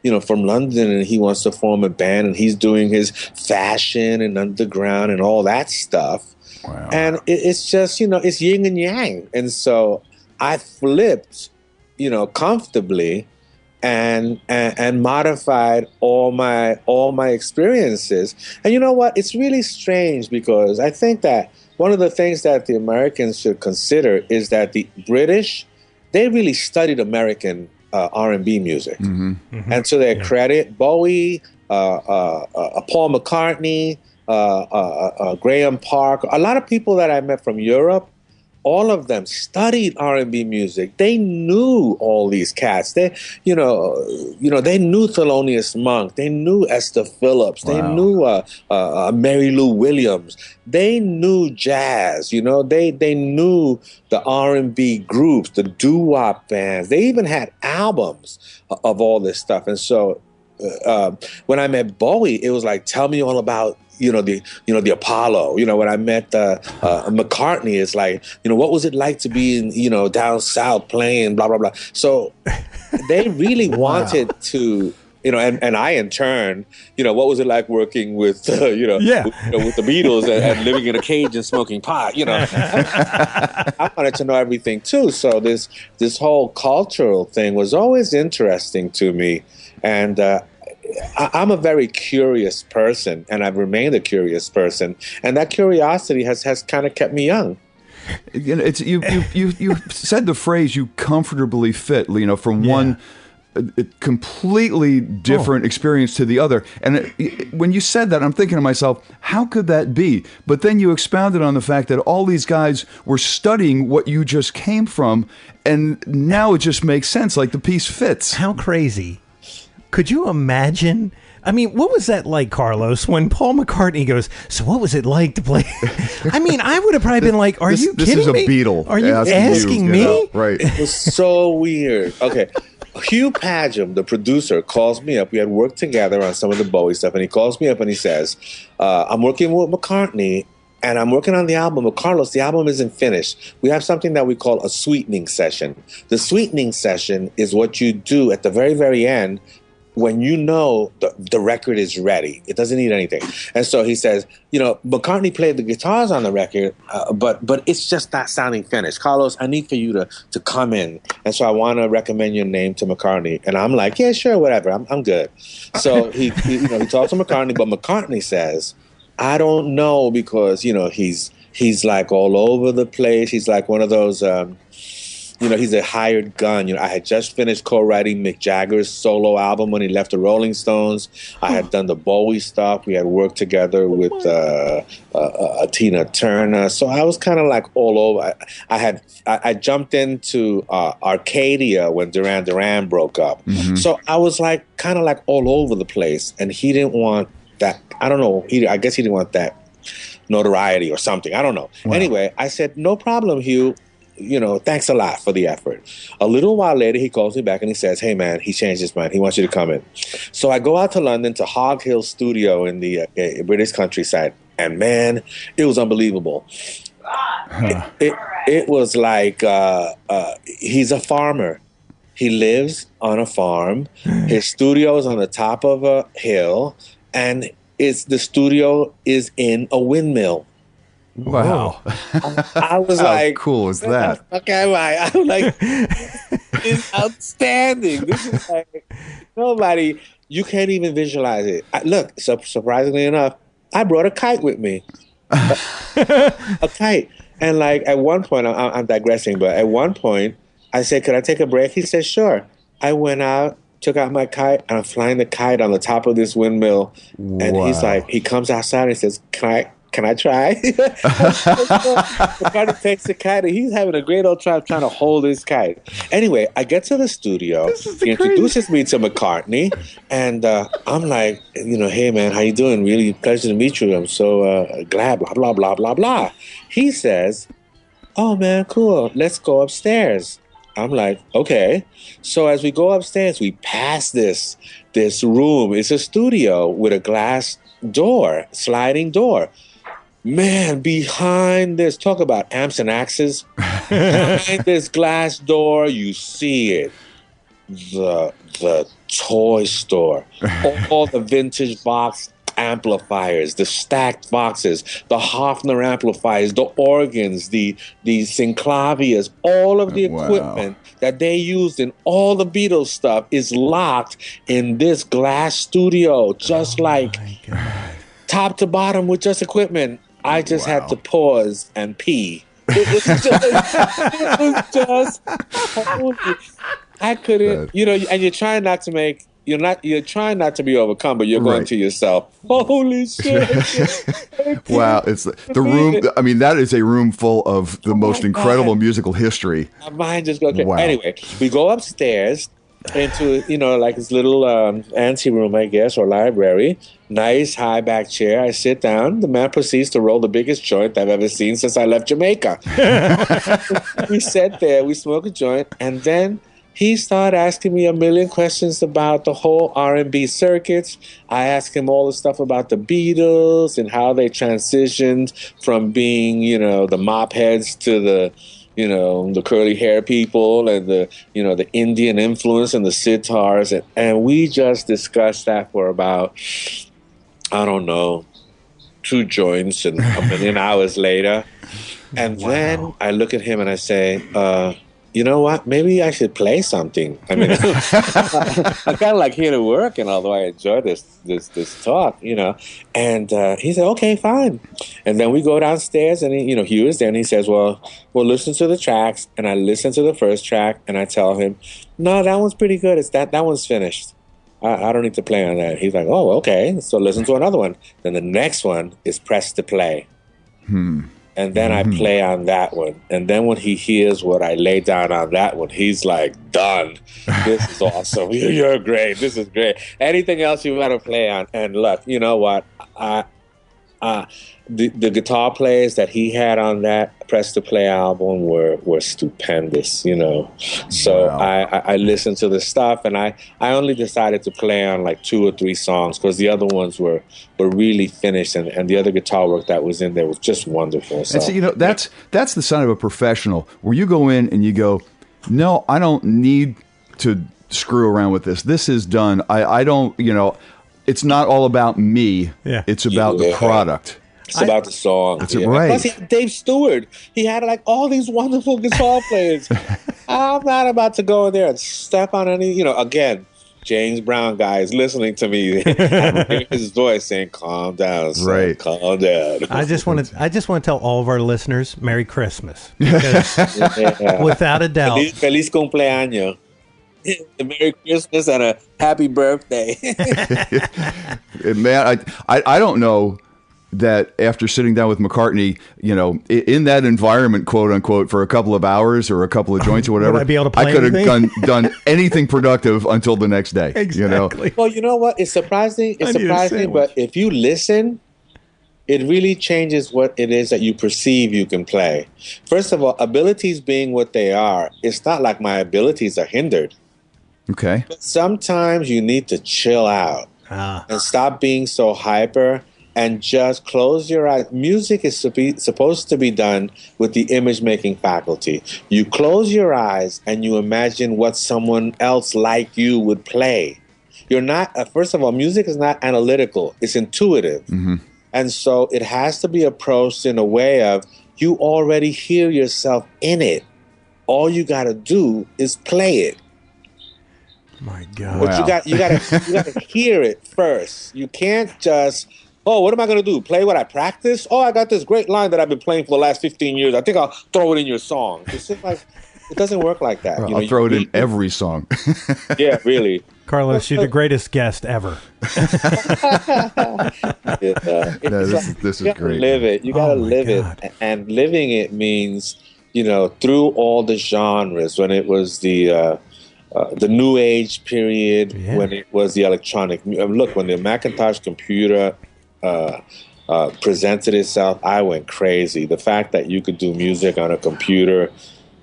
London, and he wants to form a band, and he's doing his fashion and underground and all that stuff. Wow. And it's just, you know, it's yin and yang. And so I flipped, you know, comfortably and modified all my experiences. And you know what? It's really strange because I think that one of the things that the Americans should consider is that the British, they really studied American R&B music. And to their credit, Bowie, Paul McCartney, Graham Park, a lot of people that I met from Europe, all of them studied R&B music. They knew all these cats. They, you know, they knew Thelonious Monk. They knew Esther Phillips. They knew Mary Lou Williams. They knew jazz. You know, they knew the R&B groups, the doo-wop bands. They even had albums of all this stuff. And so when I met Bowie, it was like, tell me all about the Apollo. You know, when I met McCartney, it's like, you know, what was it like to be in, you know, down south playing blah blah blah. So they really wanted to, you know, and I in turn, you know, what was it like working with with the Beatles and living in a cage and smoking pot? You know, I wanted to know everything too. So this whole cultural thing was always interesting to me, and I'm a very curious person, and I've remained a curious person, and that curiosity has kind of kept me young. You know, it's you said the phrase "you comfortably fit," you know, from one a completely different experience to the other. And when you said that, I'm thinking to myself, how could that be? But then you expounded on the fact that all these guys were studying what you just came from, and now it just makes sense. Like the piece fits. How crazy. Could you imagine? I mean, what was that like, Carlos, when Paul McCartney goes, so what was it like to play? I mean, I would have probably been like, are you kidding me? This is a Beatle. Are you asking me? Right. It was so weird. Okay. Hugh Padgham, the producer, calls me up. We had worked together on some of the Bowie stuff, and he calls me up and he says, I'm working with McCartney, and I'm working on the album. But Carlos, the album isn't finished. We have something that we call a sweetening session. The sweetening session is what you do at the very, very end when you know the record is ready. It doesn't need anything. And so he says, McCartney played the guitars on the record, but it's just not sounding finished. Carlos, I need for you to come in. And so I want to recommend your name to McCartney. And I'm like, yeah, sure, whatever. I'm good. So he talks to McCartney, but McCartney says, I don't know, because, he's like all over the place. He's like one of those... he's a hired gun. I had just finished co-writing Mick Jagger's solo album when he left the Rolling Stones. I had done the Bowie stuff. We had worked together with Tina Turner. So I was kind of like all over. I jumped into Arcadia when Duran Duran broke up. Mm-hmm. So I was like kind of like all over the place. And he didn't want that. I don't know. I guess he didn't want that notoriety or something. I don't know. Wow. Anyway, I said, no problem, Hugh. Thanks a lot for the effort. A little while later, he calls me back and he says, hey, man, he changed his mind. He wants you to come in. So I go out to London to Hog Hill Studio in the British countryside. And, man, it was unbelievable. It was like he's a farmer. He lives on a farm. His studio is on the top of a hill. And the studio is in a windmill. Wow. I was How like, cool is that? Okay, I was like, it's outstanding. This is like, nobody, you can't even visualize it. Look, surprisingly enough, I brought a kite with me. A kite. And like at one point, I'm digressing, but at one point, I said, could I take a break? He said, sure. I went out, took out my kite, and I'm flying the kite on the top of this windmill. And he's like, he comes outside and he says, can I try? McCartney takes the kite, and he's having a great old time trying to hold his kite. Anyway, I get to the studio. He introduces me to McCartney, and I'm like, hey, man, how you doing? Really pleasure to meet you. I'm so glad, blah, blah, blah, blah, blah. He says, oh, man, cool. Let's go upstairs. I'm like, okay. So as we go upstairs, we pass this room. It's a studio with a glass door, sliding door. Man, behind this, talk about amps and axes. Behind this glass door, you see it. The toy store. All the vintage box amplifiers, the stacked boxes, the Hofner amplifiers, the organs, the synclavias, all of the equipment that they used in all the Beatles stuff is locked in this glass studio, just like top to bottom with just equipment. I just had to pause and pee. It was just holy. I couldn't, and you're trying not to make, you're trying not to be overcome, but you're going to yourself, holy shit. Wow, it's the room. I mean, that is a room full of the most incredible musical history. My mind just goes crazy. Wow. Anyway, we go upstairs into, like this little ante room, I guess, or library. Nice high back chair. I sit down. The man proceeds to roll the biggest joint I've ever seen since I left Jamaica. We sat there, we smoke a joint, and then he started asking me a million questions about the whole R&B circuits. I asked him all the stuff about the Beatles and how they transitioned from being, the mop heads to the curly hair people and the Indian influence and the sitars. And we just discussed that for about, I don't know, 2 joints and a million hours later. And then I look at him and I say, you know what? Maybe I should play something. I mean, I'm kind of like here to work, and although I enjoy this talk, And he said, okay, fine. And then we go downstairs, and he was there, and he says, well, listen to the tracks. And I listen to the first track, and I tell him, no, that one's pretty good. It's that one's finished. I don't need to play on that. He's like, oh, okay. So listen to another one. Then the next one is press to play. And then I play on that one. And then when he hears what I lay down on that one, he's like, done. This is awesome. You're great. This is great. Anything else you want to play on? And look, you know what? The guitar players that he had on that Press to Play album were stupendous, you know. So wow. I listened to the stuff, and I only decided to play on like 2 or 3 songs because the other ones were really finished, and the other guitar work that was in there was just wonderful. So, and so, you know, that's the sign of a professional, where you go in and you go, no, I don't need to screw around with this. This is done. I don't, you know, it's not all about me. Yeah. It's about the product. It's about the song. That's right. Plus, he had Dave Stewart. He had like all these wonderful guitar players. I'm not about to go in there and step on any. You know, again, James Brown guy is listening to me. I'm hearing his voice saying, "Calm down, son. Right? Calm down." I just want to tell all of our listeners, Merry Christmas, because without a doubt, Feliz cumpleaños. Merry Christmas and a happy birthday. Man, I don't know that after sitting down with McCartney, you know, in that environment, quote unquote, for a couple of hours or a couple of joints or whatever, would I be able to play I could have done anything productive until the next day. Exactly. You know? Well, you know what? It's surprising. But if you listen, it really changes what it is that you perceive you can play. First of all, abilities being what they are, it's not like my abilities are hindered. Okay. But sometimes you need to chill out and stop being so hyper and just close your eyes. Music is supposed to be done with the image-making faculty. You close your eyes and you imagine what someone else like you would play. You're not, first of all, music is not analytical. It's intuitive. Mm-hmm. And so it has to be approached in a way of you already hear yourself in it. All you got to do is play it. My God. But you got to hear it first. You can't just, oh, what am I going to do? Play what I practice? Oh, I got this great line that I've been playing for the last 15 years. I think I'll throw it in your song. It's just like, it doesn't work like that. I'll throw it in every song. Yeah, really. Carlos, you're the greatest guest ever. This is great. Live it. You got to live it. And living it means, you know, through all the genres, when it was the New Age period, when it was the electronic. Look, when the Macintosh computer presented itself, I went crazy. The fact that you could do music on a computer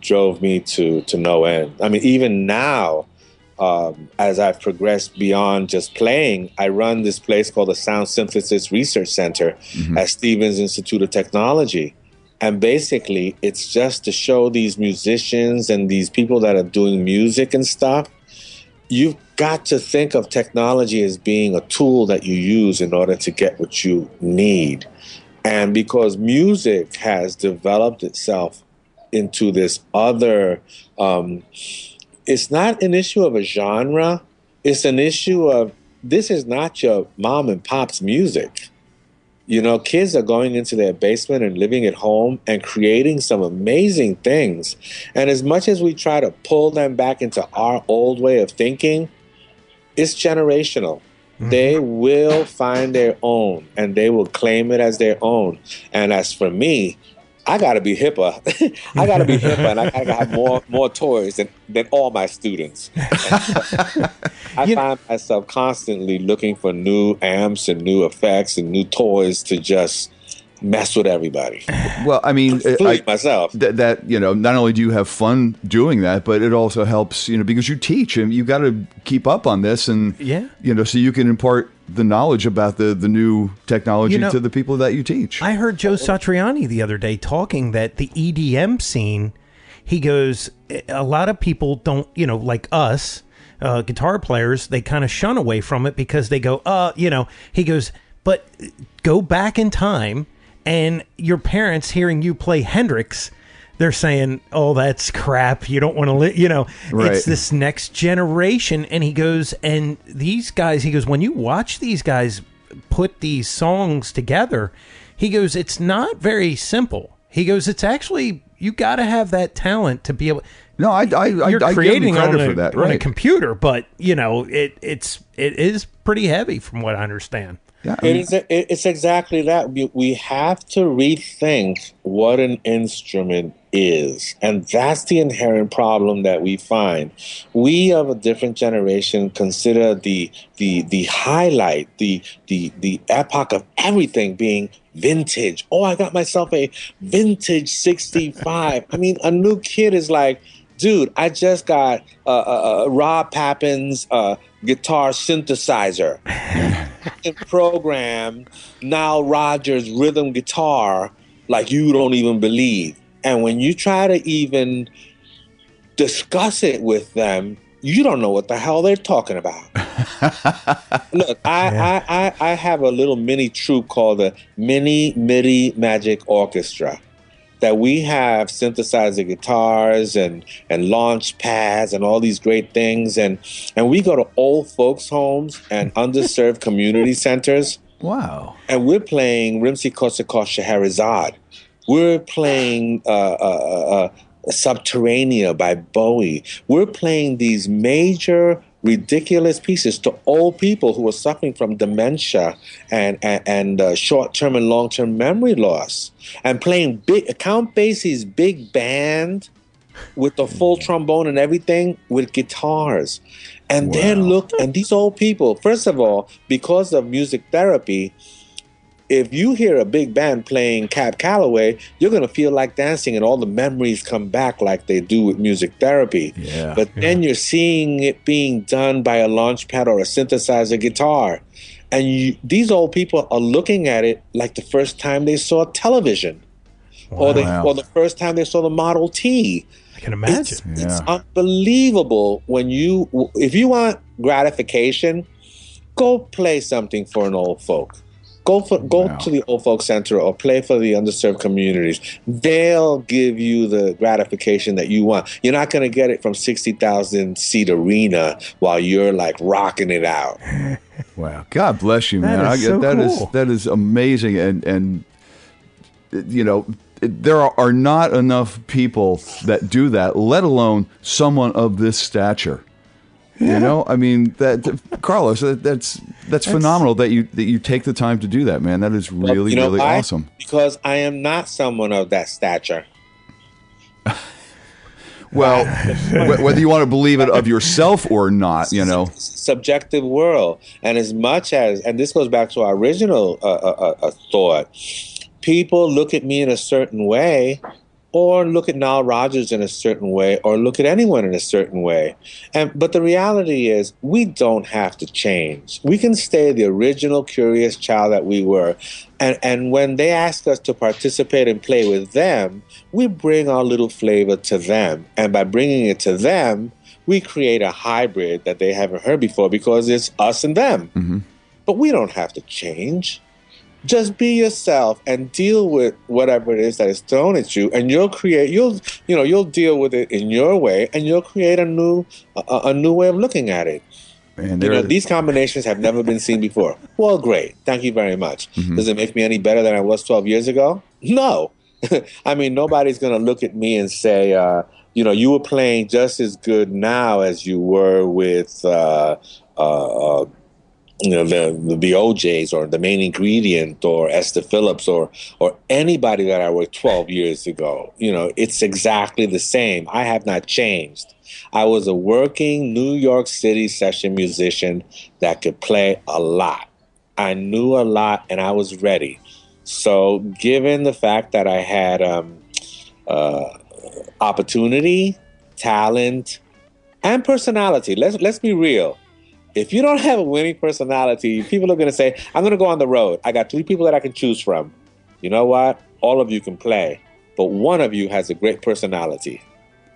drove me to no end. I mean, even now, as I've progressed beyond just playing, I run this place called the Sound Synthesis Research Center at Stevens Institute of Technology. And basically, it's just to show these musicians and these people that are doing music and stuff, you've got to think of technology as being a tool that you use in order to get what you need. And because music has developed itself into this other, it's not an issue of a genre. It's an issue of, this is not your mom and pop's music. You know, kids are going into their basement and living at home and creating some amazing things. And as much as we try to pull them back into our old way of thinking, it's generational. Mm-hmm. They will find their own, and they will claim it as their own. And as for me, I got to be hipper. I got to be hipper, and I got to have more toys than all my students. I find myself constantly looking for new amps and new effects and new toys to just mess with everybody. Well, I mean, myself. That you know, not only do you have fun doing that, but it also helps, you know, because you teach and you got to keep up on this, and you know, so you can impart the knowledge about the new technology to the people that you teach. I heard Joe Satriani the other day talking that the EDM scene, he goes, a lot of people don't, you know, like us, guitar players, they kind of shun away from it because they go, you know, he goes, but go back in time and your parents hearing you play Hendrix, they're saying, oh, that's crap. You don't want to you know, It's this next generation. And he goes, and these guys, he goes, when you watch these guys put these songs together, he goes, it's not very simple. He goes, it's actually, you got to have that talent to be able, No, you're I creating give him credit on for that. on a Right. computer, but it is pretty heavy from what I understand. Yeah, it's exactly that. We have to rethink what an instrument is, and that's the inherent problem that we find. We of a different generation consider the highlight, the epoch of everything being vintage. Oh, I got myself a vintage 65. I mean, a new kid is like, dude, I just got Rob Pappin's guitar synthesizer. Program Nile Rodgers rhythm guitar like you don't even believe. And when you try to even discuss it with them, you don't know what the hell they're talking about. Look, I have a little mini troupe called the Mini MIDI Magic Orchestra, that we have synthesizer guitars and launch pads and all these great things. And we go to old folks' homes and underserved community centers. Wow. And we're playing Rimsky-Korsakov Scheherazade. We're playing Subterranea by Bowie. We're playing these major ridiculous pieces to old people who are suffering from dementia and short-term and long-term memory loss, and playing Count Basie's big band with the full trombone and everything with guitars. And and these old people, first of all, because of music therapy, if you hear a big band playing Cab Calloway, you're going to feel like dancing, and all the memories come back like they do with music therapy. Yeah, but then you're seeing it being done by a launch pad or a synthesizer guitar. And these old people are looking at it like the first time they saw television. Or the first time they saw the Model T. I can imagine. It's unbelievable if you want gratification, go play something for an old folk. Go to the old folk center or play for the underserved communities. They'll give you the gratification that you want. You're not going to get it from 60,000 seat arena while you're like rocking it out. Wow. God bless you, man. That is amazing. And you know, there are not enough people that do that, let alone someone of this stature. You know, I mean, Carlos, that's phenomenal that you take the time to do that, man. That is really awesome. Because I am not someone of that stature. Well, whether you want to believe it of yourself or not, you know, subjective world. And as much as, and this goes back to our original thought, people look at me in a certain way, or look at Nile Rodgers in a certain way, or look at anyone in a certain way. But the reality is, we don't have to change. We can stay the original curious child that we were. And when they ask us to participate and play with them, we bring our little flavor to them. And by bringing it to them, we create a hybrid that they haven't heard before, because it's us and them. Mm-hmm. But we don't have to change. Just be yourself and deal with whatever it is that is thrown at you, and you'll deal with it in your way, and you'll create a new way of looking at it. Man, these combinations have never been seen before. Well, great. Thank you very much. Mm-hmm. Does it make me any better than I was 12 years ago? No. I mean, nobody's going to look at me and say, you were playing just as good now as you were with the OJs or the Main Ingredient or Esther Phillips or anybody that I worked 12 years ago. It's exactly the same. I have not changed. I was a working New York City session musician that could play a lot. I knew a lot and I was ready. So given the fact that I had opportunity, talent, and personality, let's be real. If you don't have a winning personality, people are going to say, I'm going to go on the road. I got 3 people that I can choose from. You know what? All of you can play, but one of you has a great personality.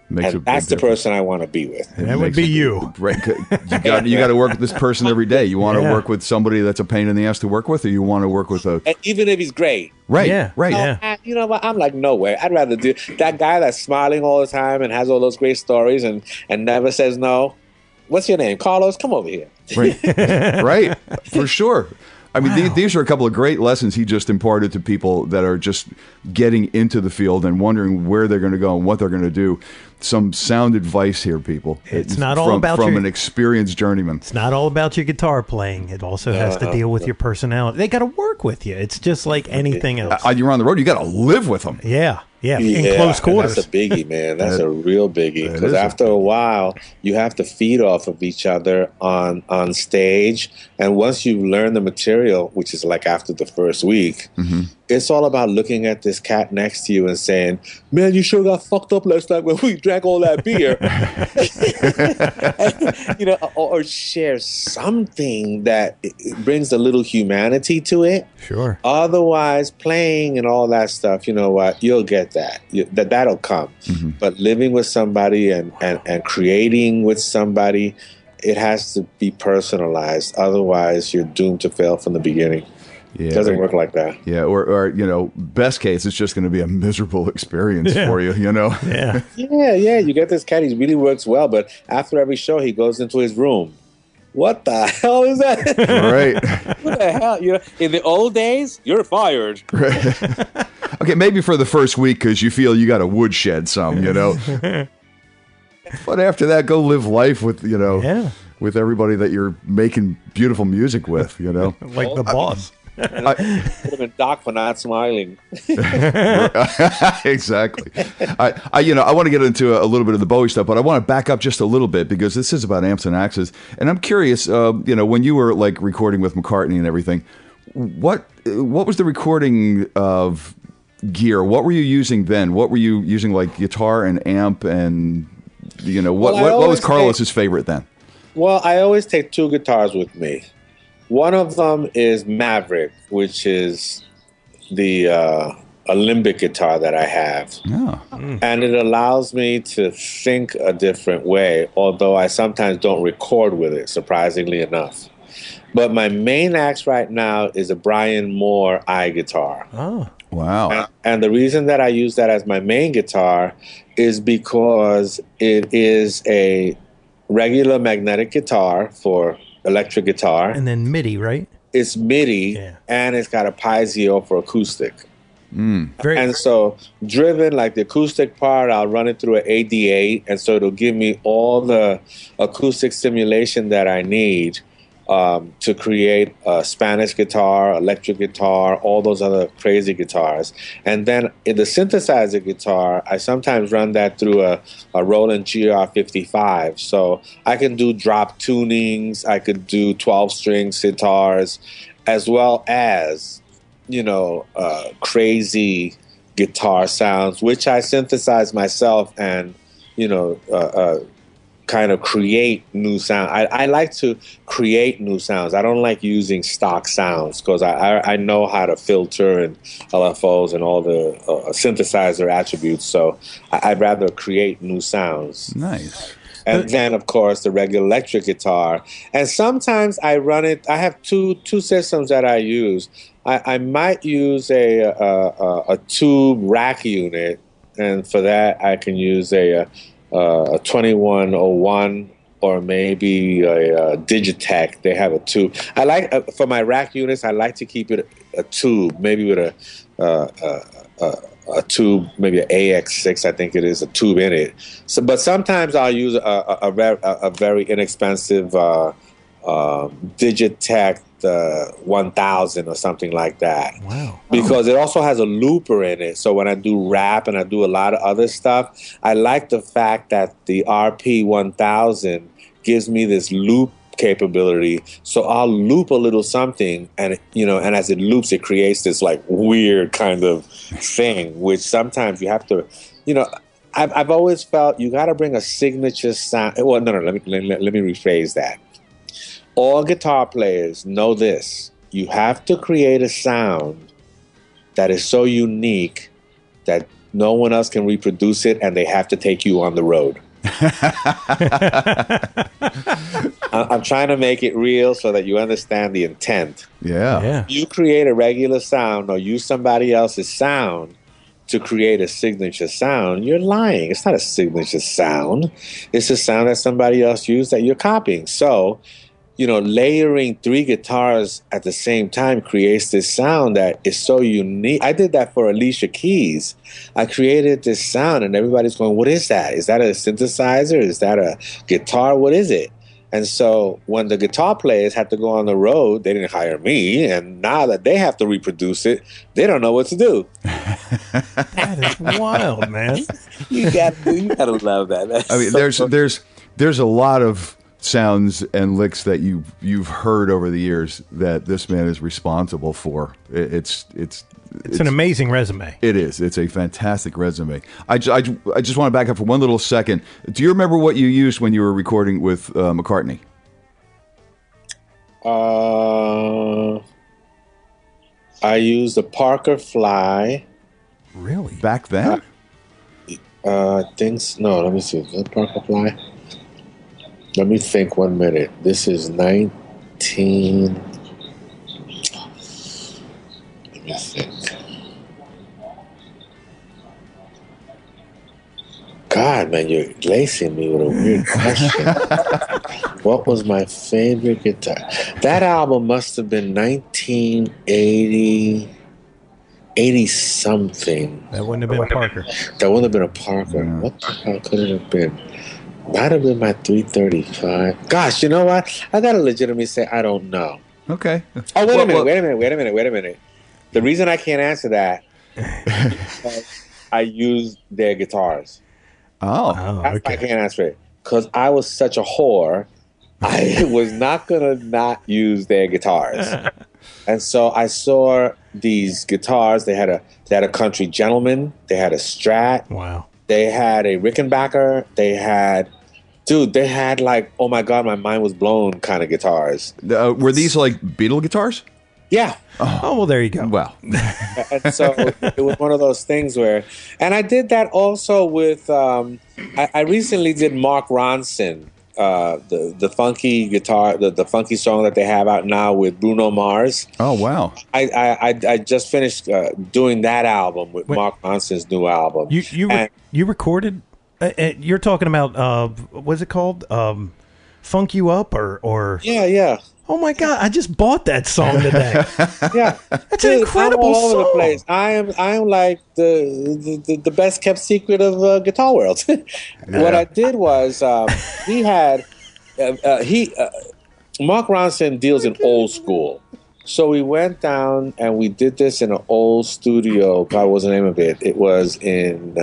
And that's the person I want to be with. And that would be you. Right. You got to work with this person every day. You want to work with somebody that's a pain in the ass to work with, or you want to work with and even if he's great. Right. Yeah. Right. Yeah. You know what? I'm like, no way. I'd rather do that guy that's smiling all the time and has all those great stories and never says no. What's your name? Carlos, come over here. Right. Right. For sure. I mean, these are a couple of great lessons he just imparted to people that are just getting into the field and wondering where they're going to go and what they're going to do. some sound advice here, people. It's not all about from an experienced journeyman. It's not all about your guitar playing. It also has to deal with your personality. They got to work with you. It's just like anything else. You're on the road. You got to live with them. Yeah. In close quarters. That's a biggie, man. That's a real biggie. Because after a while, you have to feed off of each other on stage. And once you learn the material, which is like after the first week, it's all about looking at this cat next to you and saying, man, you sure got fucked up last night when we drank all that beer. or share something that brings a little humanity to it. Sure. Otherwise, playing and all that stuff, you know what, you'll get that'll come. But living with somebody and creating with somebody, it has to be personalized. Otherwise, you're doomed to fail from the beginning. It doesn't work like that. Yeah, or best case, it's just going to be a miserable experience for you, Yeah. Yeah, you get this cat, he really works well, but after every show, he goes into his room. What the hell is that? Right. What the hell? In the old days, you're fired. Right. Okay, maybe for the first week because you feel you got to woodshed some, But after that, go live life with, with everybody that you're making beautiful music with, Like the boss. Could have been Doc for not smiling. Exactly. I want to get into a little bit of the Bowie stuff, but I want to back up just a little bit because this is about amps and axes, and I'm curious. When you were like recording with McCartney and everything, what was the recording of gear? What were you using then? What were you using, like guitar and amp, and what was Carlos's favorite then? Well, I always take two guitars with me. One of them is Maverick, which is the Alembic guitar that I have. Oh. And it allows me to think a different way, although I sometimes don't record with it, surprisingly enough. But my main axe right now is a Brian Moore guitar. Oh, wow. And the reason that I use that as my main guitar is because it is a regular magnetic guitar for electric guitar. And then MIDI, right? It's MIDI, and it's got a Piezo for acoustic. And so driven, like the acoustic part, I'll run it through an AD8, and so it'll give me all the acoustic stimulation that I need to create a Spanish guitar, electric guitar, all those other crazy guitars. And then in the synthesizer guitar, I sometimes run that through a Roland GR55. So I can do drop tunings, I could do 12-string sitars, as well as, crazy guitar sounds, which I synthesize myself and, kind of create new sound. I like to create new sounds. I don't like using stock sounds because I know how to filter and LFOs and all the synthesizer attributes. So I'd rather create new sounds. Nice. And then, of course, the regular electric guitar. And sometimes I run it. I have two systems that I use. I might use a tube rack unit, and for that I can use a 2101 or maybe a Digitech. They have a tube. I like for my rack units. I like to keep it a tube, maybe with a tube, maybe an AX6. I think it is a tube in it. So, but sometimes I'll use a very inexpensive Digitech 1000 or something like that. Wow. Because it also has a looper in it. So when I do rap and I do a lot of other stuff, I like the fact that the RP 1000 gives me this loop capability. So I'll loop a little something, and and as it loops, it creates this like weird kind of thing, which sometimes you have to, I've always felt you got to bring a signature sound. Well, no, let me rephrase that. All guitar players know this. You have to create a sound that is so unique that no one else can reproduce it, and they have to take you on the road. I'm trying to make it real so that you understand the intent. Yeah. You create a regular sound or use somebody else's sound to create a signature sound, you're lying. It's not a signature sound. It's a sound that somebody else used that you're copying. So layering 3 guitars at the same time creates this sound that is so unique. I did that for Alicia Keys. I created this sound, and everybody's going, what is that? Is that a synthesizer? Is that a guitar? What is it? And so when the guitar players had to go on the road, they didn't hire me. And now that they have to reproduce it, they don't know what to do. That is wild, man. You gotta love that. That's I mean, there's a lot of sounds and licks that you've heard over the years that this man is responsible for. It's an amazing resume. It is. It's a fantastic resume. I just want to back up for one little second. Do you remember what you used when you were recording with McCartney? I used a Parker Fly. Really? Back then? Things. No, let me see. Is that Parker Fly? Let me think 1 minute. This is 19. Let me think. God, man, you're lacing me with a weird question. What was my favorite guitar? That album must have been 1980, 80 something. That wouldn't have been a Parker. That wouldn't have been a Parker. Yeah. What the hell could it have been? Might have been my 335. Gosh, you know what? I gotta legitimately say I don't know. Okay. Oh, wait a minute. The reason I can't answer that is because I used their guitars. Oh, That's why I can't answer it. Because I was such a whore, I was not gonna not use their guitars. And so I saw these guitars. They had a Country Gentleman. They had a Strat. Wow. They had a Rickenbacker. They had like, oh my God, my mind was blown kind of guitars. Were these like Beatle guitars? Yeah. Oh, well, there you go. Well. And so it was one of those things where, and I did that also with, I recently did Mark Ronson, the funky guitar, the funky song that they have out now with Bruno Mars. Oh, wow. I just finished doing that album with Mark Ronson's new album. You recorded, you're talking about, what's it called? Funk You Up or? Yeah. Oh my God! I just bought that song today. Yeah, that's an incredible I'm all song. over the place. I am like the best kept secret of Guitar World. What I did was Mark Ronson deals in old school, so we went down and we did this in an old studio. God, what was the name of it? It was in.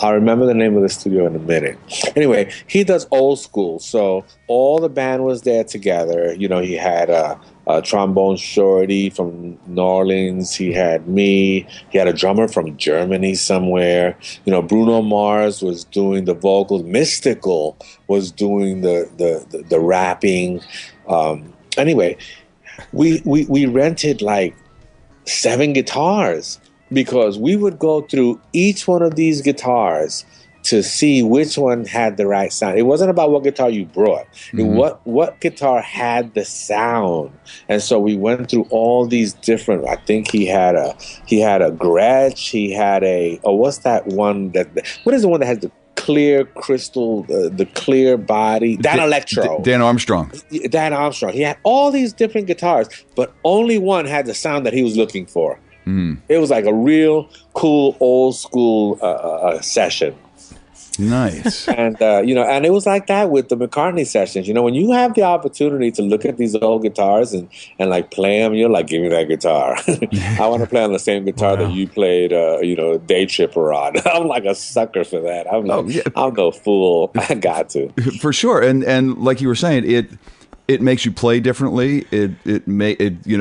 I'll remember the name of the studio in a minute. Anyway, he does old school. So all the band was there together. You know, he had a trombone shorty from New Orleans. He had me. He had a drummer from Germany somewhere. You know, Bruno Mars was doing the vocals. Mystical was doing the rapping. Anyway, we rented like 7 guitars. Because we would go through each one of these guitars to see which one had the right sound. It wasn't about what guitar you brought. What guitar had the sound. And so we went through all these different. I think he had a Gretsch. He had what's that one what is the one that has the clear crystal, the clear body? Dan Electro. Dan Armstrong. Dan Armstrong. He had all these different guitars, but only one had the sound that he was looking for. It was like a real cool old school session. Nice. And and it was like that with the McCartney sessions. You know, when you have the opportunity to look at these old guitars and like play them, you're like, give me that guitar. I want to play on the same guitar that you played Day Tripper on. I'm like a sucker for that. I'm like, I'm no fool. I got to. For sure. And like you were saying, it makes you play differently.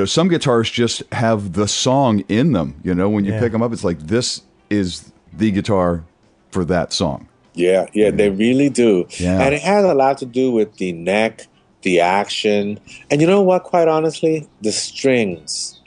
Some guitars just have the song in them. You know, when you pick them up, it's like, this is the guitar for that song. Yeah, they really do. Yeah. And it has a lot to do with the neck, the action. And you know what, quite honestly? The strings.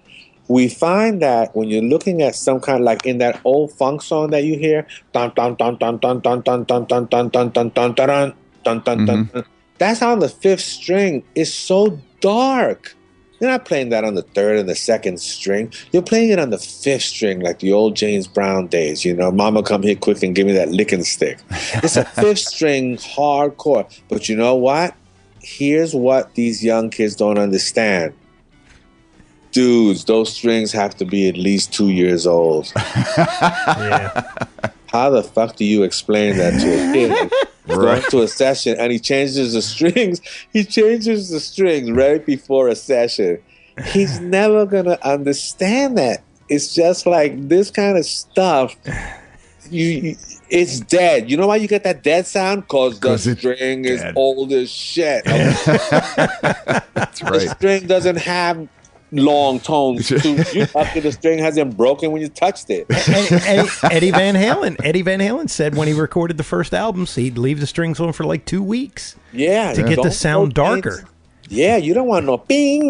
We find that when you're looking at some kind of, like in that old funk song that you hear, dun dun dun dun dun dun dun dun dun dun dun dun dun dun dun dun dun. That's on the 5th string. It's so dark. You're not playing that on the 3rd and the 2nd string. You're playing it on the 5th string, like the old James Brown days. You know, Mama, come here quick and give me that licking stick. It's a 5th string hardcore. But you know what? here's what these young kids don't understand. Dudes, those strings have to be at least 2 years old. Yeah. How the fuck do you explain that to a kid? He's going to a session and he changes the strings. He changes the strings right before a session. He's never going to understand that. It's just like this kind of stuff. It's dead. You know why you get that dead sound? Because the string is old as shit. That's right. The string doesn't have long tones. After the string hasn't broken when you touched it. Eddie Van Halen said when he recorded the first albums, he'd leave the strings on for like 2 weeks. Yeah, to get the sound darker. Yeah, you don't want no bing.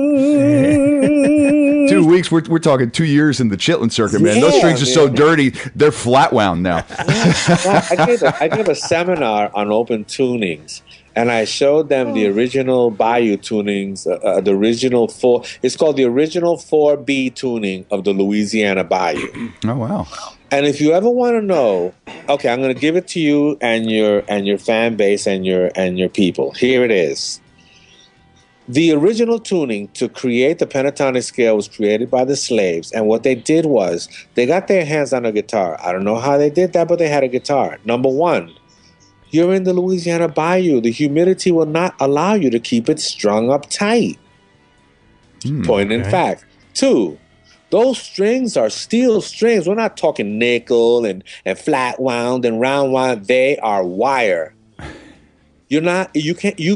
2 weeks. We're talking 2 years in the Chitlin circuit, man. Those strings are so dirty; they're flat wound now. I gave a seminar on open tunings. And I showed them the original Bayou tunings, the original four. It's called the original 4B tuning of the Louisiana Bayou. Oh wow! And if you ever want to know, okay, I'm going to give it to you and your fan base and your people. Here it is. The original tuning to create the pentatonic scale was created by the slaves, and what they did was they got their hands on a guitar. I don't know how they did that, but they had a guitar. Number one. You're in the Louisiana Bayou. The humidity will not allow you to keep it strung up tight. Point in fact. 2, those strings are steel strings. We're not talking nickel and flat wound and round wound. They are wire. You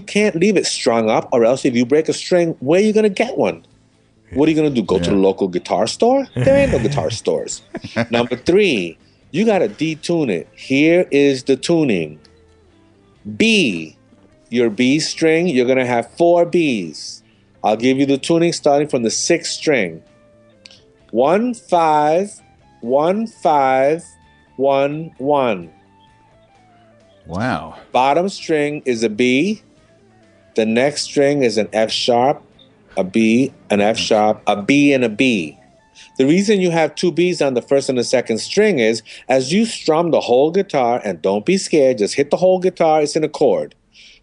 can't leave it strung up, or else if you break a string, where are you going to get one? What are you going to do? Go to the local guitar store? There ain't no guitar stores. Number 3, you got to detune it. Here is the tuning. B, your B string, you're going to have 4 Bs. I'll give you the tuning starting from the 6th string. 1 5 1 5 1 1. Wow. Bottom string is a B. The next string is an F sharp, a B, an F sharp, a B, and a B. The reason you have 2 Bs on the 1st and the 2nd string is as you strum the whole guitar, and don't be scared, just hit the whole guitar, it's in a chord.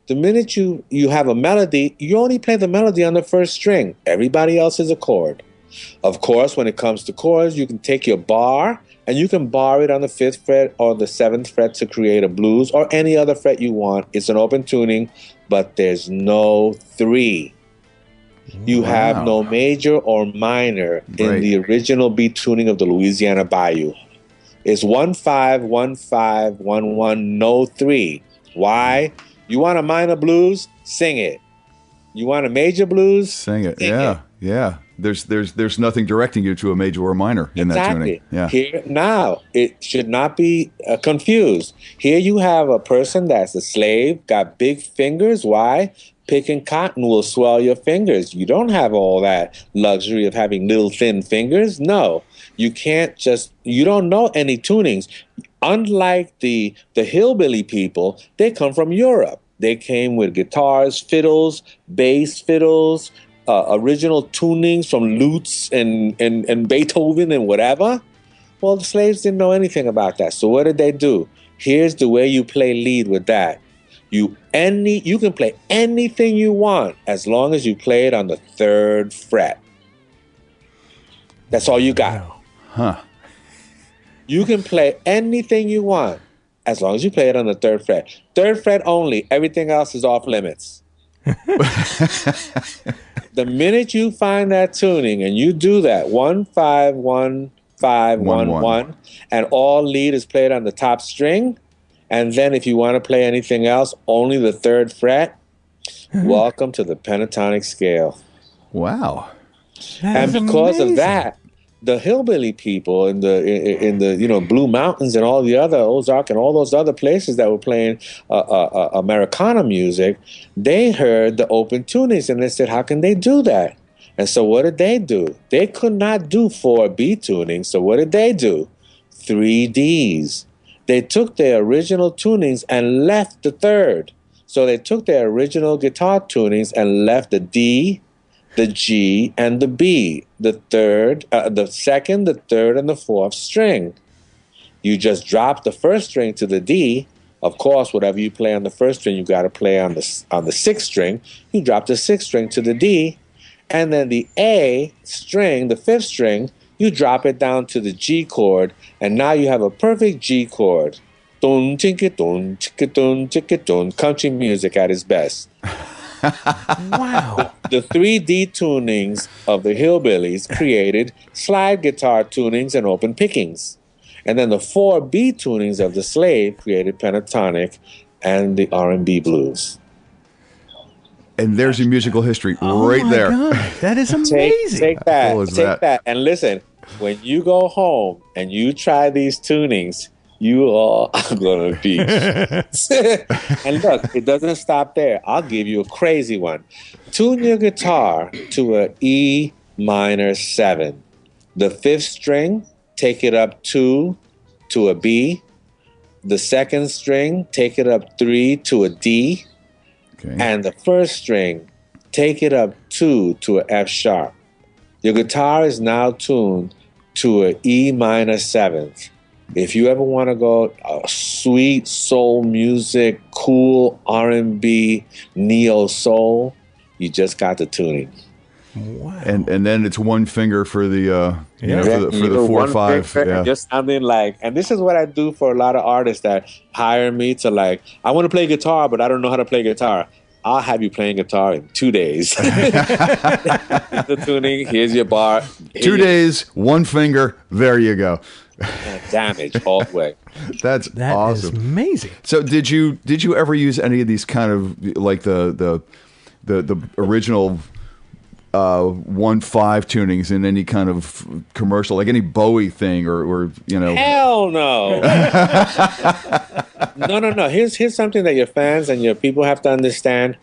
The minute you have a melody, you only play the melody on the 1st string. Everybody else is a chord. Of course, when it comes to chords, you can take your bar and you can bar it on the 5th fret or the 7th fret to create a blues or any other fret you want. It's an open tuning, but there's no 3. You have no major or minor in the original beat tuning of the Louisiana Bayou. It's 1 5 1 5 1 1, no 3. Why? You want a minor blues? Sing it. You want a major blues? Sing it. Yeah. There's nothing directing you to a major or minor in that tuning. Yeah. Here now, it should not be confused. Here you have a person that's a slave, got big fingers. Why? Picking cotton will swell your fingers. You don't have all that luxury of having little thin fingers. No, you can't you don't know any tunings. Unlike the hillbilly people, they come from Europe. They came with guitars, fiddles, bass fiddles, original tunings from Lutz and Beethoven and whatever. Well, the slaves didn't know anything about that. So what did they do? Here's the way you play lead with that. You can play anything you want as long as you play it on the 3rd fret. That's all you got. Huh. You can play anything you want as long as you play it on the 3rd fret. 3rd fret only. Everything else is off limits. The minute you find that tuning and you do that 1 5 1 5 1 1 and all lead is played on the top string, and then if you want to play anything else, only the 3rd fret, welcome to the pentatonic scale. Wow. And because of that, the hillbilly people in the Blue Mountains and all the other Ozark and all those other places that were playing Americana music, they heard the open tunings and they said, how can they do that? And so what did they do? They could not do 4B tuning. So what did they do? 3Ds. They took their original tunings and left the 3rd. So they took their original guitar tunings and left the D, the G, and the B, the 2nd, the 3rd, and the 4th string. You just drop the 1st string to the D, Of course, whatever you play on the first string, you got to play on the sixth string. You drop the sixth string to the D, and then the A string, the fifth string, you drop it down to the G chord, and now you have a perfect G chord. Dun, chicka, dun, chicka, dun, chicka, dun. Country music at its best. Wow. The 3D tunings of the hillbillies created slide guitar tunings and open pickings. And then the 4B tunings of the slave created pentatonic and the R&B blues. And there's your musical history my there. God, that is amazing. Take that. And listen, when you go home and you try these tunings, you are going to be. And look, it doesn't stop there. I'll give you a crazy one. Tune your guitar to an E minor 7. The fifth string, take it up 2 to a B. The second string, take it up 3 to a D. Okay. And the first string, take it up 2 to an F sharp. Your guitar is now tuned to an E minor 7th. If you ever want to go sweet soul music, cool R&B, neo soul, you just got the tuning. Wow. And then it's one finger for the for the 4/5. Yeah. Just sounding like, and this is what I do for a lot of artists that hire me to like, I want to play guitar, but I don't know how to play guitar. I'll have you playing guitar in 2 days. The tuning, here's your bar. 2 days, one finger, there you go. Damage all the way. That awesome. Is amazing. So did you ever use any of these kind of like the original 1/5 tunings in any kind of commercial, like any Bowie thing or you know? Hell no. No. Here's something that your fans and your people have to understand.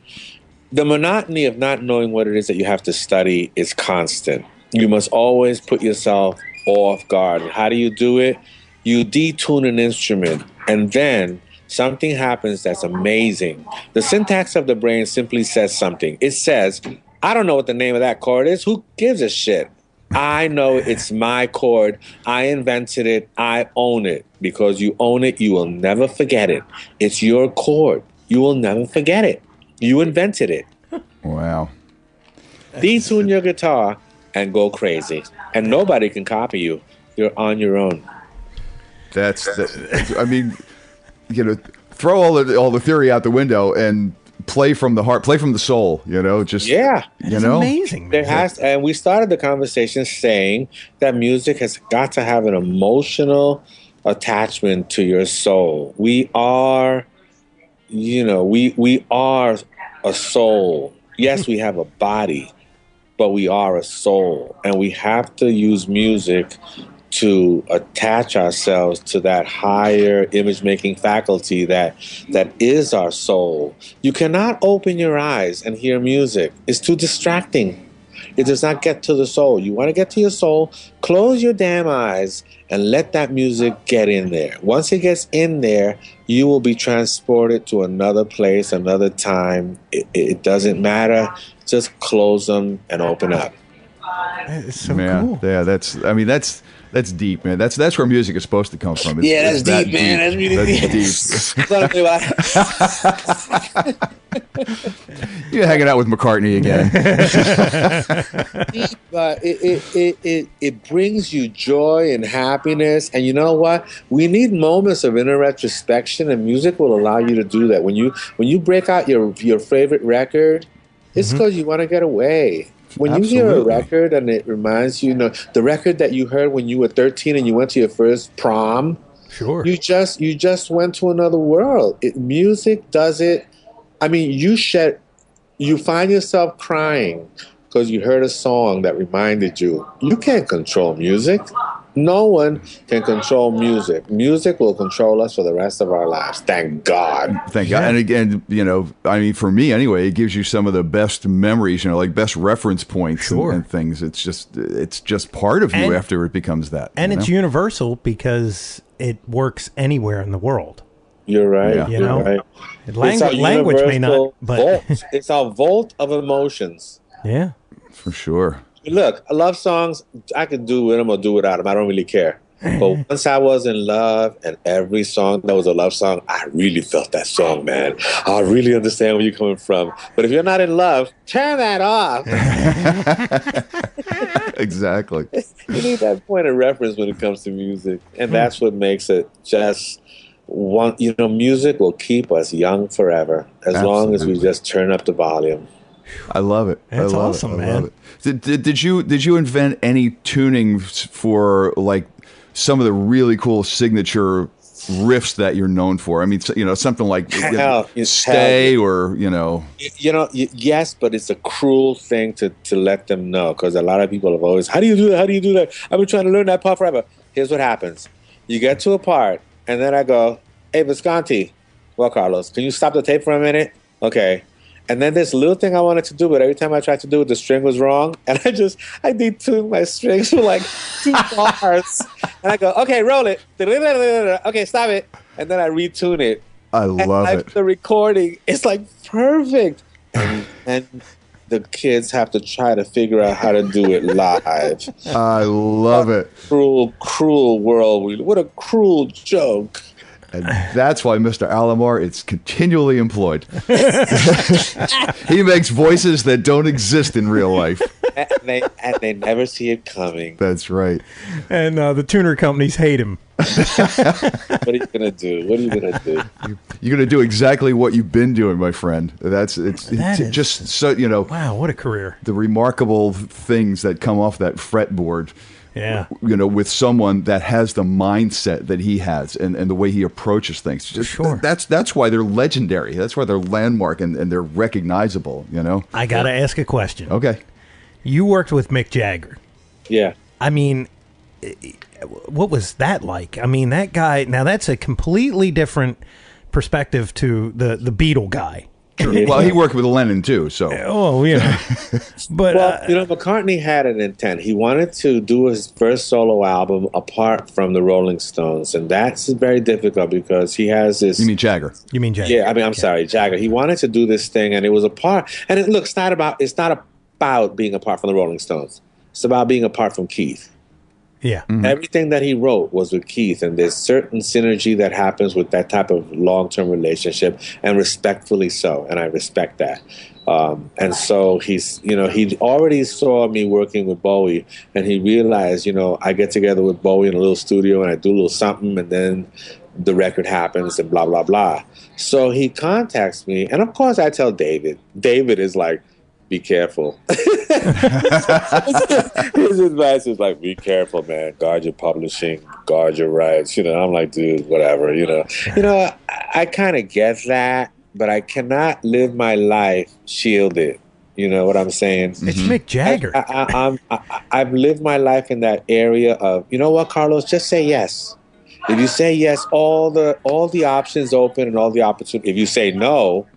The monotony of not knowing what it is that you have to study is constant. You must always put yourself off guard. And how do you do it? You detune an instrument, and then something happens that's amazing. The syntax of the brain simply says something. It says, I don't know what the name of that chord is. Who gives a shit? I know it's my chord. I invented it. I own it. Because you own it, you will never forget it. It's your chord. You will never forget it. You invented it. Wow. Detune your guitar and go crazy. And nobody can copy you. You're on your own. I mean, you know, throw all the theory out the window and play from the heart, play from the soul, you know, just, yeah, you know, amazing. And we started the conversation saying that music has got to have an emotional attachment to your soul. We are, you know, we are a soul. Yes, we have a body, but we are a soul, and we have to use music to attach ourselves to that higher image-making faculty that is our soul. You cannot open your eyes and hear music. It's too distracting. It does not get to the soul. You want to get to your soul, close your damn eyes and let that music get in there. Once it gets in there, you will be transported to another place, another time. It doesn't matter. Just close them and open up. It's so cool. Yeah, that's deep, man. That's where music is supposed to come from. That's deep, man. That's really deep. You're hanging out with McCartney again. But it brings you joy and happiness. And you know what? We need moments of inner retrospection, and music will allow you to do that. When you break out your favorite record, it's because you want to get away. When you hear a record and it reminds you, the record that you heard when you were 13 and you went to your first prom, sure, you just went to another world. Music does it. I mean, you find yourself crying because you heard a song that reminded you. You can't control music. No one can control music. Music will control us for the rest of our lives. Thank God. Thank God. And again, I mean, for me anyway, it gives you some of the best memories, like best reference points and things. It's just part of you after it becomes that. And it's universal because it works anywhere in the world. You're right. Yeah. You're right. Language may not, but it's a vault of emotions. Yeah, for sure. Look, I love songs. I can do with them or do without them. I don't really care. But once I was in love, and every song that was a love song, I really felt that song, man. I really understand where you're coming from. But if you're not in love, turn that off. Exactly. You need that point of reference when it comes to music. And that's what makes it just one. You know, music will keep us young forever as long as we just turn up the volume. I love it. That's awesome, man. Did you invent any tuning for like some of the really cool signature riffs that you're known for? I mean, you know, something like Stay or, you know. Yes, but it's a cruel thing to let them know, because a lot of people have always, how do you do that? How do you do that? I've been trying to learn that part forever. Here's what happens. You get to a part, and then I go, hey, Visconti, well, Carlos, can you stop the tape for a minute? Okay. And then this little thing I wanted to do, but every time I tried to do it, the string was wrong. And I detuned my strings for like 2 bars. And I go, okay, roll it. Okay, stop it. And then I retune it. I love it. The recording, it's like perfect. And the kids have to try to figure out how to do it live. I love it. Cruel, cruel world. What a cruel joke. And that's why Mr. Alomar is continually employed. He makes voices that don't exist in real life. And they never see it coming. That's right. And the tuner companies hate him. What are you going to do? What are you going to do? You're going to do exactly what you've been doing, my friend. It's just so, you know. Wow, what a career. The remarkable things that come off that fretboard. Yeah. You know, with someone that has the mindset that he has and the way he approaches things. Sure. That's why they're legendary. That's why they're landmark and they're recognizable, you know? I got to ask a question. Okay. You worked with Mick Jagger. Yeah. I mean, what was that like? I mean, that guy, now that's a completely different perspective to the Beatle guy. Sure. Well, he worked with Lennon too, so. Oh, yeah. But McCartney had an intent. He wanted to do his first solo album apart from the Rolling Stones, and that's very difficult because he has this. You mean Jagger? Yeah, I mean, I'm sorry, Jagger. He wanted to do this thing, and it was apart. And it's not about being apart from the Rolling Stones. It's about being apart from Keith. Yeah. Mm-hmm. Everything that he wrote was with Keith, and there's certain synergy that happens with that type of long-term relationship, and respectfully so, and I respect that. And so he already saw me working with Bowie, and he realized, I get together with Bowie in a little studio, and I do a little something, and then the record happens, and blah, blah, blah. So he contacts me, and of course I tell David. David is like, be careful. His advice is like, be careful, man. Guard your publishing, guard your rights. I'm like, dude, whatever. I kind of get that, but I cannot live my life shielded. You know what I'm saying? It's Mick Jagger. I've lived my life in that area of, you know what, Carlos? Just say yes. If you say yes, all the options open and all the opportunities. If you say no,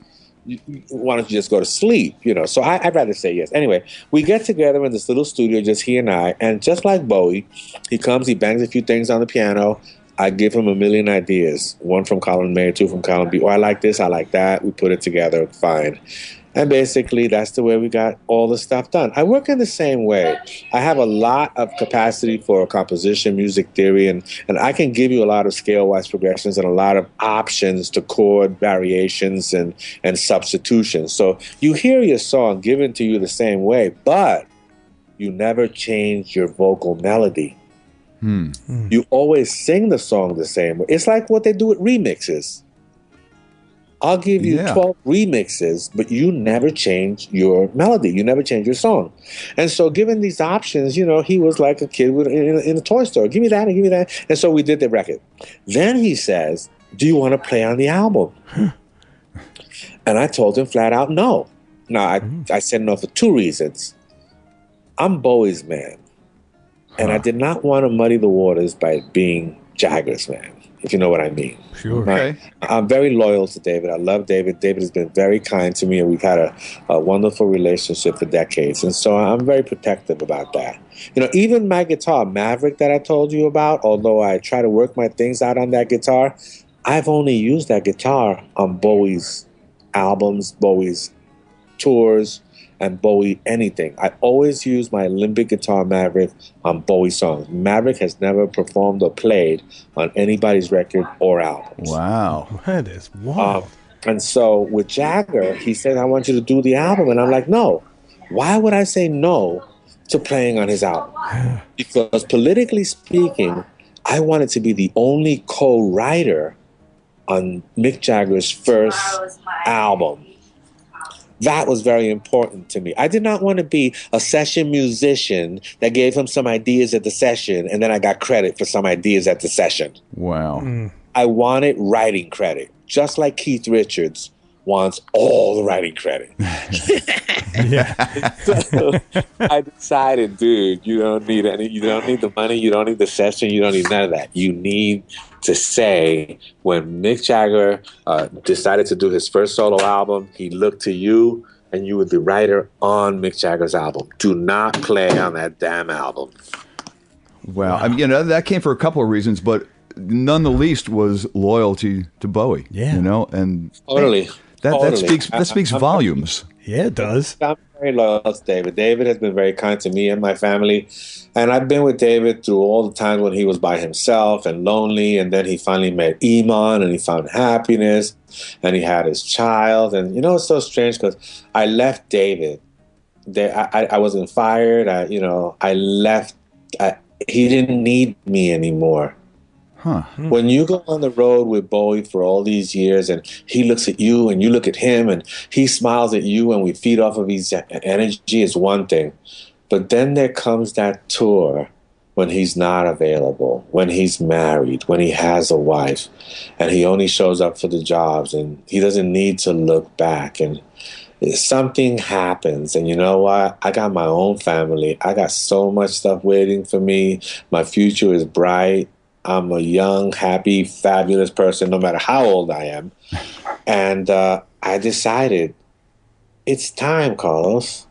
why don't you just go to sleep? So I'd rather say yes. Anyway, we get together in this little studio, just he and I, and just like Bowie, he comes, he bangs a few things on the piano. I give him a million ideas, one from Colin May, 2 from Colin B. Oh, I like this, I like that. We put it together, fine. And basically, that's the way we got all the stuff done. I work in the same way. I have a lot of capacity for composition, music theory, and I can give you a lot of scale-wise progressions and a lot of options to chord variations and substitutions. So you hear your song given to you the same way, but you never change your vocal melody. You always sing the song the same way. It's like what they do with remixes. I'll give you 12 remixes, but you never change your melody. You never change your song. And so given these options, he was like a kid in a toy store. Give me that and give me that. And so we did the record. Then he says, do you want to play on the album? And I told him flat out, no. Now, I said no for 2 reasons. I'm Bowie's man. And I did not want to muddy the waters by being Jagger's man, if you know what I mean. Sure. Okay. I'm very loyal to David. I love David. David has been very kind to me, and we've had a wonderful relationship for decades. And so I'm very protective about that. Even my guitar, Maverick, that I told you about, although I try to work my things out on that guitar, I've only used that guitar on Bowie's albums, Bowie's tours, and Bowie anything. I always use my Olympic guitar Maverick on Bowie songs. Maverick has never performed or played on anybody's record or albums. Wow. That is wild. And so with Jagger, he said, I want you to do the album. And I'm like, no. Why would I say no to playing on his album? Because politically speaking, I wanted to be the only co-writer on Mick Jagger's first album. That was very important to me. I did not want to be a session musician that gave him some ideas at the session and then I got credit for some ideas at the session. Wow. I wanted writing credit, just like Keith Richards wants all the writing credit. So I decided, dude, you don't need any. You don't need the money. You don't need the session. You don't need none of that. You need to say, when Mick Jagger decided to do his first solo album, he looked to you, and you were the writer on Mick Jagger's album. Do not play on that damn album. Wow. I mean, that came for a couple of reasons, but none the least was loyalty to Bowie. Yeah. And Totally. That speaks volumes. Yeah, it does. I'm very loyal to David. David has been very kind to me and my family. And I've been with David through all the times when he was by himself and lonely. And then he finally met Iman and he found happiness and he had his child. And, it's so strange because I left David. I wasn't fired. I left. He didn't need me anymore. Huh. When you go on the road with Bowie for all these years and he looks at you and you look at him and he smiles at you and we feed off of his energy is one thing. But then there comes that tour when he's not available, when he's married, when he has a wife, and he only shows up for the jobs and he doesn't need to look back. And something happens. And you know what? I got my own family. I got so much stuff waiting for me. My future is bright. I'm a young, happy, fabulous person, no matter how old I am. And I decided, it's time, Carlos.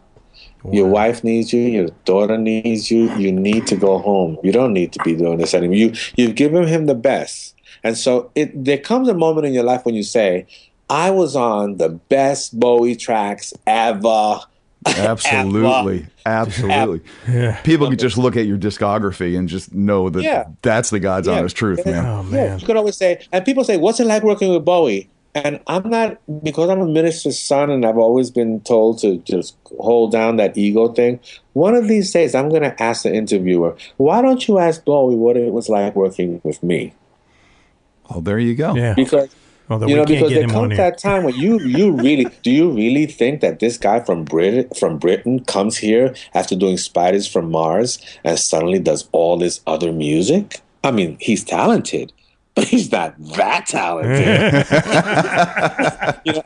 Wow. Your wife needs you. Your daughter needs you. You need to go home. You don't need to be doing this anymore. You've given him the best. And so there comes a moment in your life when you say, I was on the best Bowie tracks ever. Absolutely. Absolutely. Yeah. People can just look at your discography and just know that that's the God's honest truth, man. Oh, man. You could always say, and people say, what's it like working with Bowie? And I'm not, because I'm a minister's son and I've always been told to just hold down that ego thing. One of these days, I'm going to ask the interviewer, why don't you ask Bowie what it was like working with me? Oh, there you go. Yeah. Because because there comes that time when you really do you really think that this guy from Britain comes here after doing Spiders from Mars and suddenly does all this other music? I mean, he's talented, but he's not that talented.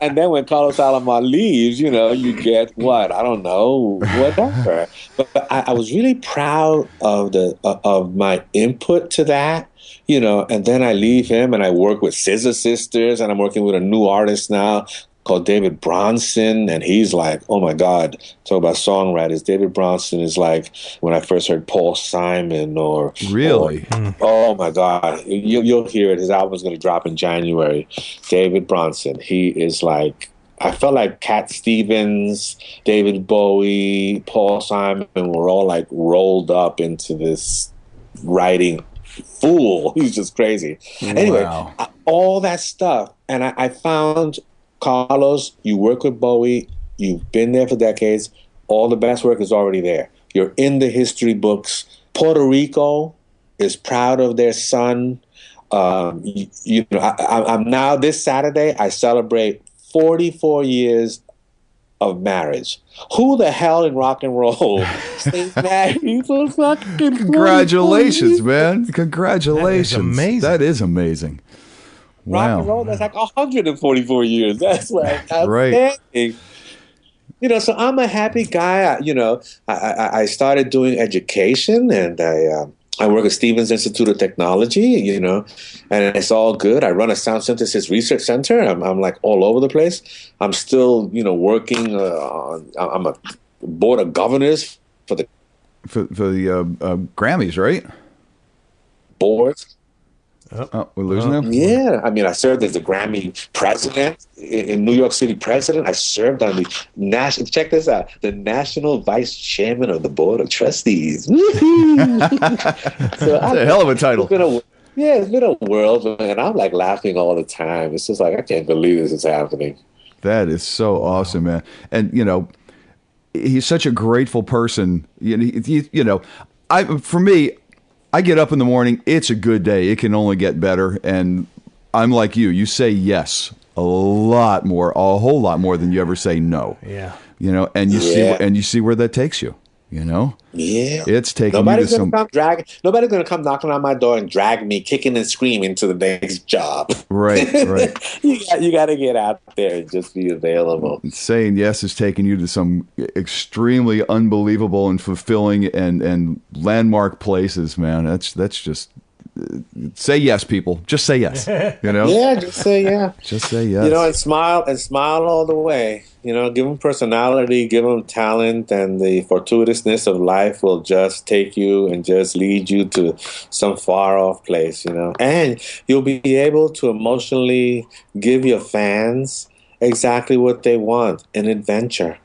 And then when Carlos Alomar leaves, you get what? I don't know, whatever. But I was really proud of my input to that. And then I leave him and I work with Scissor Sisters and I'm working with a new artist now called David Bronson. And he's like, oh my God, talk about songwriters. David Bronson is like when I first heard Paul Simon or... Really? Oh my God. You'll hear it. His album's going to drop in January. David Bronson. He is like... I felt like Cat Stevens, David Bowie, Paul Simon were all like rolled up into this writing fool. He's just crazy. Wow. Anyway, all that stuff. And I found, Carlos, you work with Bowie. You've been there for decades. All the best work is already there. You're in the history books. Puerto Rico is proud of their son. I'm now, this Saturday, I celebrate 44 years of marriage. Who the hell in rock and roll stays married for fucking Congratulations, man. Congratulations. That That is amazing. is amazing. Wow. Rock and roll, that's like 144 years. That's like outstanding. Right. So I'm a happy guy. I started doing education and I work at Stevens Institute of Technology, and it's all good. I run a sound synthesis research center. I'm like all over the place. I'm still, working I'm a board of governors for the Grammys, right? Boards. Oh, we're losing him? Yeah. I mean, I served as the Grammy president in New York City president. I served on the national, check this out, the national vice chairman of the board of trustees. That's a hell of a title. It's been a whirlwind, and I'm like laughing all the time. It's just like, I can't believe this is happening. That is so awesome, man. And, you know, he's such a grateful person. For me, I get up in the morning, it's a good day. It can only get better. And I'm like you. You say yes a lot more, a whole lot more than you ever say no. Yeah. You know, and you see where that takes you. You know, it's taking nobody's you to nobody's gonna come knocking on my door and drag me kicking and screaming to the next job. Right. You got to get out there and just be available. Saying yes is taking you to some extremely unbelievable and fulfilling and landmark places, man. That's just say yes, people. Just say yes. You know. Yeah, just say yeah. Just say yes. You know, and smile all the way. You know, give them personality, give them talent, and the fortuitousness of life will just take you and just lead you to some far off place, you know. And you'll be able to emotionally give your fans exactly what they want, an adventure.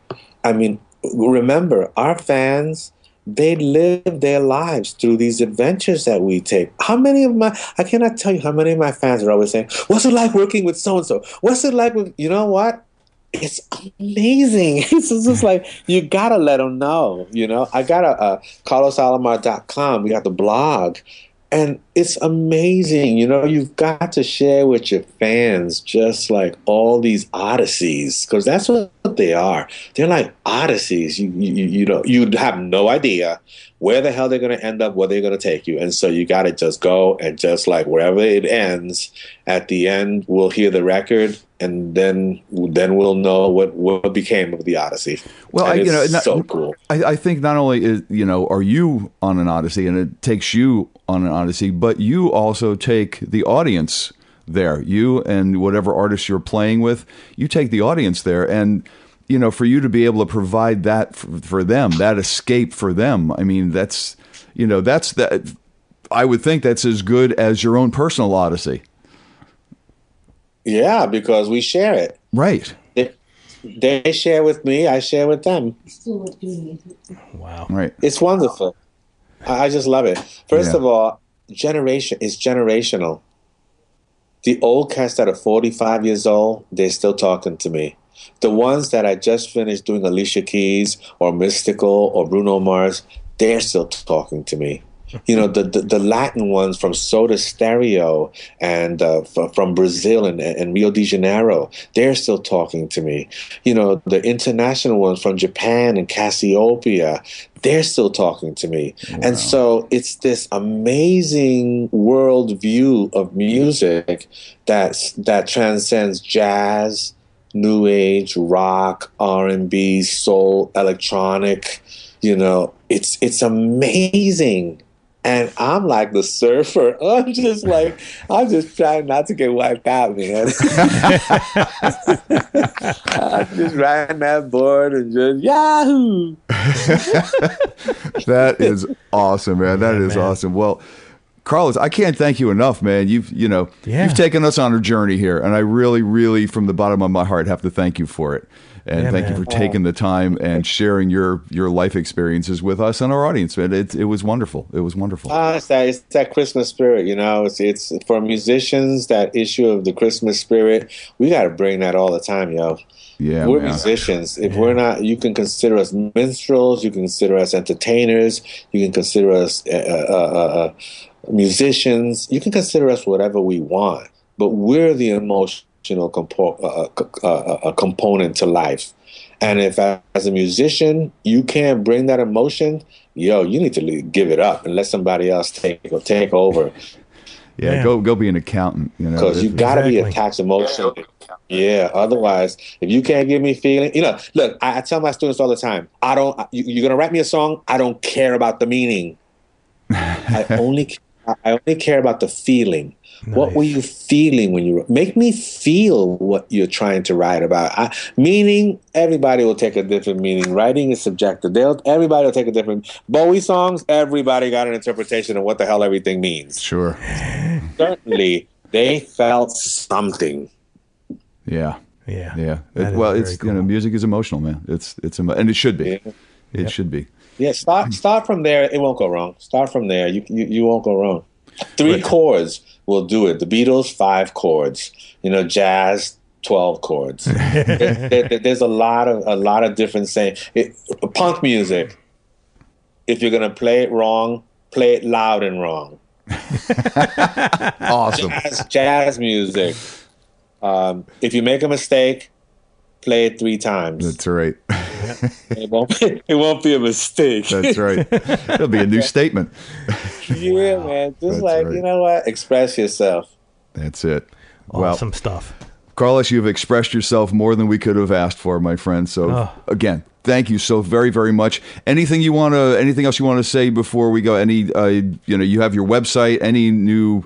I mean, remember, our fans, they live their lives through these adventures that we take. I cannot tell you how many of my fans are always saying, what's it like working with so-and-so? What's it like with, you know what? It's amazing. It's just like, you got to let them know, you know. I got a carlosalomar.com. We got the blog. And it's amazing, you know. You've got to share with your fans just like all these odysseys, because that's what they are. They're like odysseys. You know, you'd have no idea where the hell they're going to end up, where they're going to take you. And so you got to just go, and just like wherever it ends, at the end, we'll hear the record, and then we'll know what became of the Odyssey. Well, it's so cool. I think not only are you on an Odyssey, and it takes you on an Odyssey, but you also take the audience there. You and whatever artist you're playing with, you take the audience there, and you know, for you to be able to provide that for them, that escape for them. I mean, that's that. I would think that's as good as your own personal Odyssey. Yeah, because we share it. Right. They share with me, I share with them. Wow. Right. It's wonderful. I just love it. First of all, generation is generational. The old cats that are 45 years old, they're still talking to me. The ones that I just finished doing Alicia Keys or Mystical or Bruno Mars, they're still talking to me. You know, the Latin ones from Soda Stereo and from Brazil and Rio de Janeiro, they're still talking to me. You know, the international ones from Japan and Cassiopeia, they're still talking to me. Wow. And so it's this amazing world view of music that transcends jazz, new age, rock, R&B, soul, electronic. You know, it's amazing. And I'm like the surfer. I'm just trying not to get wiped out, man. I'm just riding that board and just yahoo. That is awesome, man. That is awesome. Well, Carlos, I can't thank you enough, man. You've taken us on a journey here, and I really, really, from the bottom of my heart, have to thank you for it. And thank you for taking the time and sharing your life experiences with us and our audience, man. It was wonderful. It was wonderful. It's that Christmas spirit, you know. It's for musicians, that issue of the Christmas spirit. We got to bring that all the time, yo. Yeah, we're musicians. If we're not, you can consider us minstrels. You can consider us entertainers. You can consider us musicians. You can consider us whatever we want. But we're the emotional component to life. And if as a musician you can't bring that emotion, you need to give it up and let somebody else take over. Yeah, go be an accountant, you know, because you got to be attached emotionally. Yeah, otherwise, if you can't give me feeling, look, I tell my students all the time, you're gonna write me a song, I don't care about the meaning. I only care I only care about the feeling. Nice. What were you feeling when you make me feel what you're trying to write about? Meaning, everybody will take a different meaning. Writing is subjective. Everybody will take a different. Bowie songs, everybody got an interpretation of what the hell everything means. Sure. Certainly, they felt something. Yeah. Yeah. Well, it's cool. Music is emotional, man. And it should be. Yeah. It should be. Yeah. Start from there. It won't go wrong. Start from there. You won't go wrong. 3 chords will do it. The Beatles, 5 chords. Jazz, 12 chords. There's a lot of different sayings. Punk music. If you're gonna play it wrong, play it loud and wrong. Awesome. Jazz music. If you make a mistake, play it 3 times. That's right. It won't be a mistake. That's right. It'll be a new statement. Yeah, man. Just right. You know what? Express yourself. That's it. Awesome stuff. Carlos, you've expressed yourself more than we could have asked for, my friend. So again, thank you so very, very much. Anything else you want to say before we go? You have your website, any new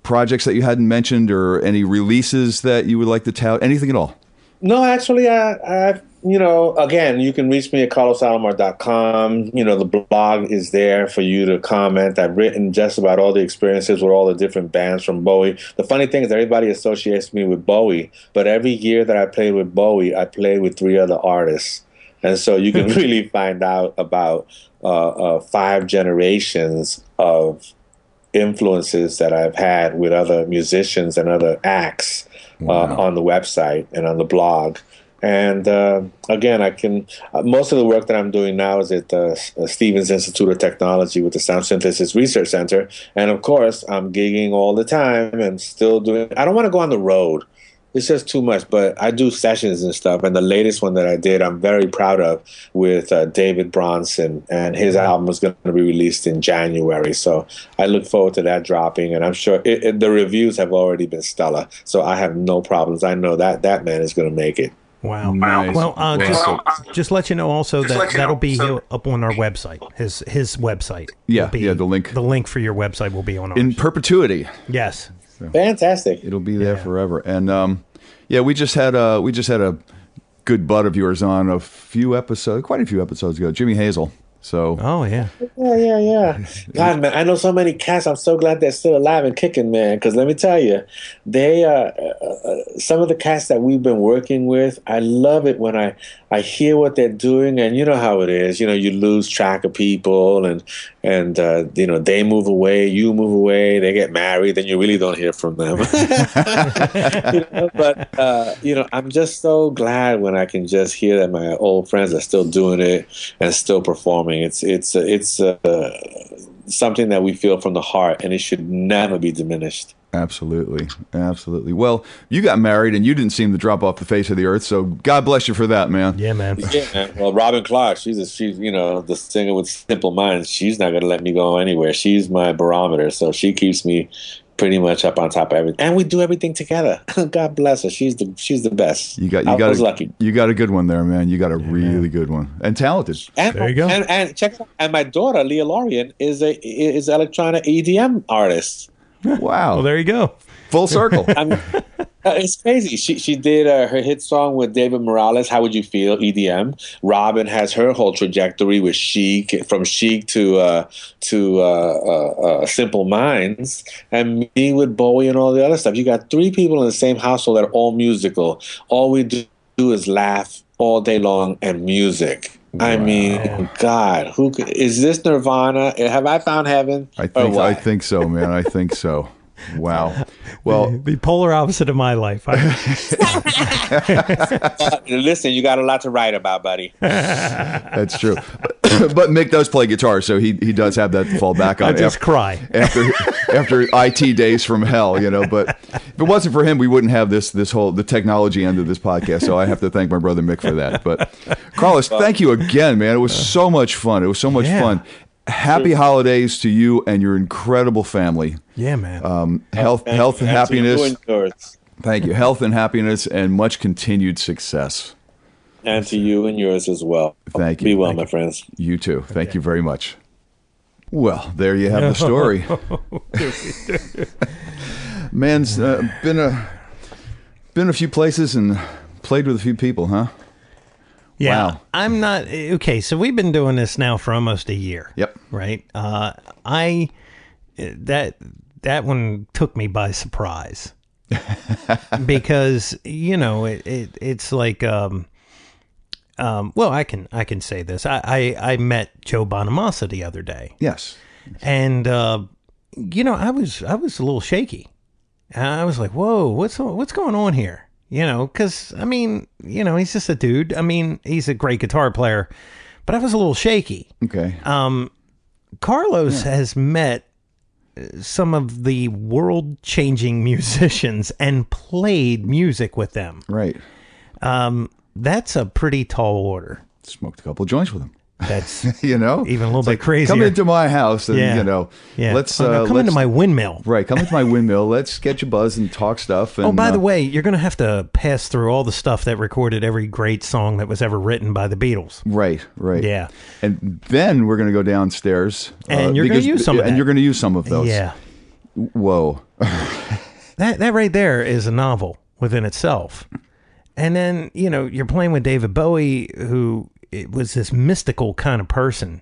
projects that you hadn't mentioned, or any releases that you would like to tout? Anything at all? No, actually, again, you can reach me at carlosalomar.com. The blog is there for you to comment. I've written just about all the experiences with all the different bands from Bowie. The funny thing is everybody associates me with Bowie, but every year that I played with Bowie, I played with 3 other artists. And so you can really find out about 5 generations of influences that I've had with other musicians and other acts. On the website and on the blog. And again, most of the work that I'm doing now is at the Stevens Institute of Technology with the Sound Synthesis Research Center. And of course, I'm gigging all the time and still doing. I don't want to go on the road. It's just too much, but I do sessions and stuff. And the latest one that I did, I'm very proud of, with David Bronson, and his album is going to be released in January. So I look forward to that dropping, and I'm sure the reviews have already been stellar. So I have no problems. I know that man is going to make it. Wow. Nice. Well, just let you know also that'll be up on our website, his website. Yeah, the link. The link for your website will be on ours. In perpetuity. Yes. Fantastic. It'll be there forever. And we just had a good bud of yours on quite a few episodes ago, Jimmy Hazel. So yeah. God, man, I know so many cats. I'm so glad they're still alive and kicking, man. Because let me tell you, they some of the cats that we've been working with. I love it when I hear what they're doing, and you know how it is. You lose track of people, and they move away, you move away, they get married, then you really don't hear from them. But I'm just so glad when I can just hear that my old friends are still doing it and still performing. It's something that we feel from the heart, and it should never be diminished. Absolutely. Well, you got married and you didn't seem to drop off the face of the earth, so God bless you for that, man. Yeah, man. Well, Robin Clark, she's the singer with Simple Minds. She's not going to let me go anywhere. She's my barometer, so she keeps me pretty much up on top of everything, and we do everything together. God bless her. She's the best. I was lucky. You got a good one there, man. You got a really good one, and talented. And, there you go. And check it out. And my daughter, Leah Lorien, is electronic EDM artist. Wow. Well, there you go. Full circle. It's crazy. She did her hit song with David Morales, How Would You Feel, EDM. Robin has her whole trajectory with Chic, from Chic to Simple Minds, and me with Bowie and all the other stuff. You got 3 people in the same household that are all musical. All we do is laugh all day long and music. Wow. I mean, God, is this Nirvana? Have I found heaven? I think so, man. I think so. Wow. Well, the polar opposite of my life. Listen, you got a lot to write about, buddy. That's true. But Mick does play guitar, so he does have that to fall back on. I just cry after IT days from hell, But if it wasn't for him, we wouldn't have the technology end of this podcast. So I have to thank my brother Mick for that. But Carlos, thank you again, man. It was so much fun. Fun. Happy holidays to you and your incredible family. Yeah, man. Health and happiness. Thank you. Health and happiness and much continued success. And to you and yours as well. Thank you. Be well, my friends. You too. Thank you very much. Well, there you have the story. Man's been a few places and played with a few people, huh? Yeah, wow. I'm not okay. So we've been doing this now for almost a year. Yep. Right. That one took me by surprise because it's like well, I can say this. I met Joe Bonamassa the other day. Yes. And I was a little shaky. I was like, whoa, what's going on here? Because, he's just a dude. I mean, he's a great guitar player, but I was a little shaky. Okay. Carlos has met some of the world-changing musicians and played music with them. Right. That's a pretty tall order. Smoked a couple of joints with him. That's even a little bit crazy. Come into my house and let's come into my windmill. Right, come into my windmill. Let's get you buzzed and talk stuff. And, by the way, you're going to have to pass through all the stuff that recorded every great song that was ever written by the Beatles. Right. Yeah, and then we're going to go downstairs and you're going to use some of that. And you're going to use some of those. Yeah. Whoa. that right there is a novel within itself. And then you're playing with David Bowie, who. It was this mystical kind of person.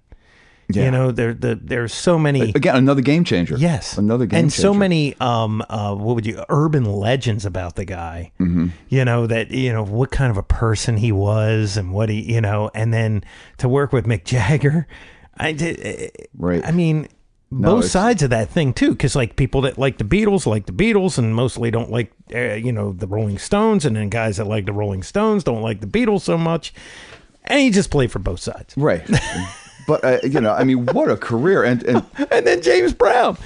Yeah. There's so many. Again, another game changer. Yes. Another game changer. And so many, urban legends about the guy. Mm-hmm. What kind of a person he was and what he, and then to work with Mick Jagger. Right. I mean, both sides of that thing too. Cause like people that like the Beatles and mostly don't like, the Rolling Stones. And then guys that like the Rolling Stones don't like the Beatles so much. And he just played for both sides. Right. But, what a career. And then James Brown.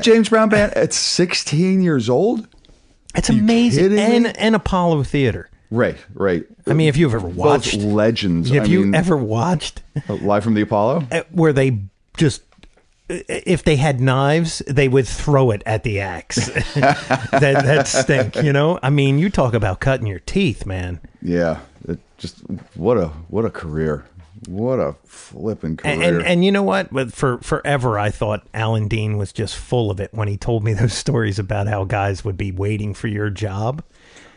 James Brown Band at 16 years old? It's amazing. And Apollo Theater. Right. I mean, if you've ever watched. Both legends. If you ever watched. Live from the Apollo? Where they just. If they had knives, they would throw it at the axe. that stink, I mean, you talk about cutting your teeth, man. Yeah. What a career. What a flipping career. And you know what? But for forever, I thought Alan Dean was just full of it when he told me those stories about how guys would be waiting for your job.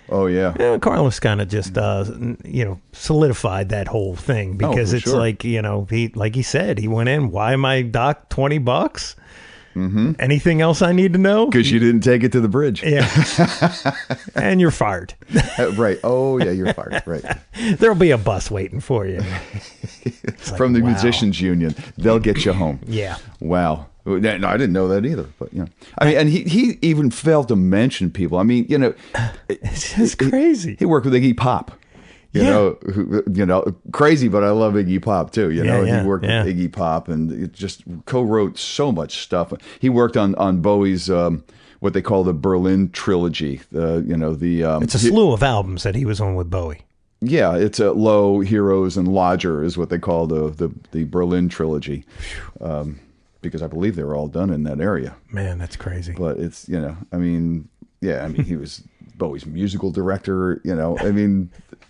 Oh, yeah. Carlos kind of just, solidified that whole thing because it's sure. Like, he said, he went in, why am I docked $20? Mm-hmm. Anything else I need to know? Because you didn't take it to the bridge. Yeah. And you're fired. Right. Oh, yeah, you're fired. Right. There'll be a bus waiting for you. From the Musicians Union. They'll get you home. Yeah. Wow. No, I didn't know that either. But, I mean, and he even failed to mention people. I mean, it's just crazy. He worked with Iggy Pop. Crazy, but I love Iggy Pop too. He worked with Iggy Pop and it just co-wrote so much stuff. He worked on Bowie's what they call the Berlin trilogy. It's a slew of albums that he was on with Bowie. Yeah, it's a Low, Heroes, and Lodger is what they call the Berlin trilogy. Because I believe they were all done in that area. Man, that's crazy. But it's he was Bowie's musical director.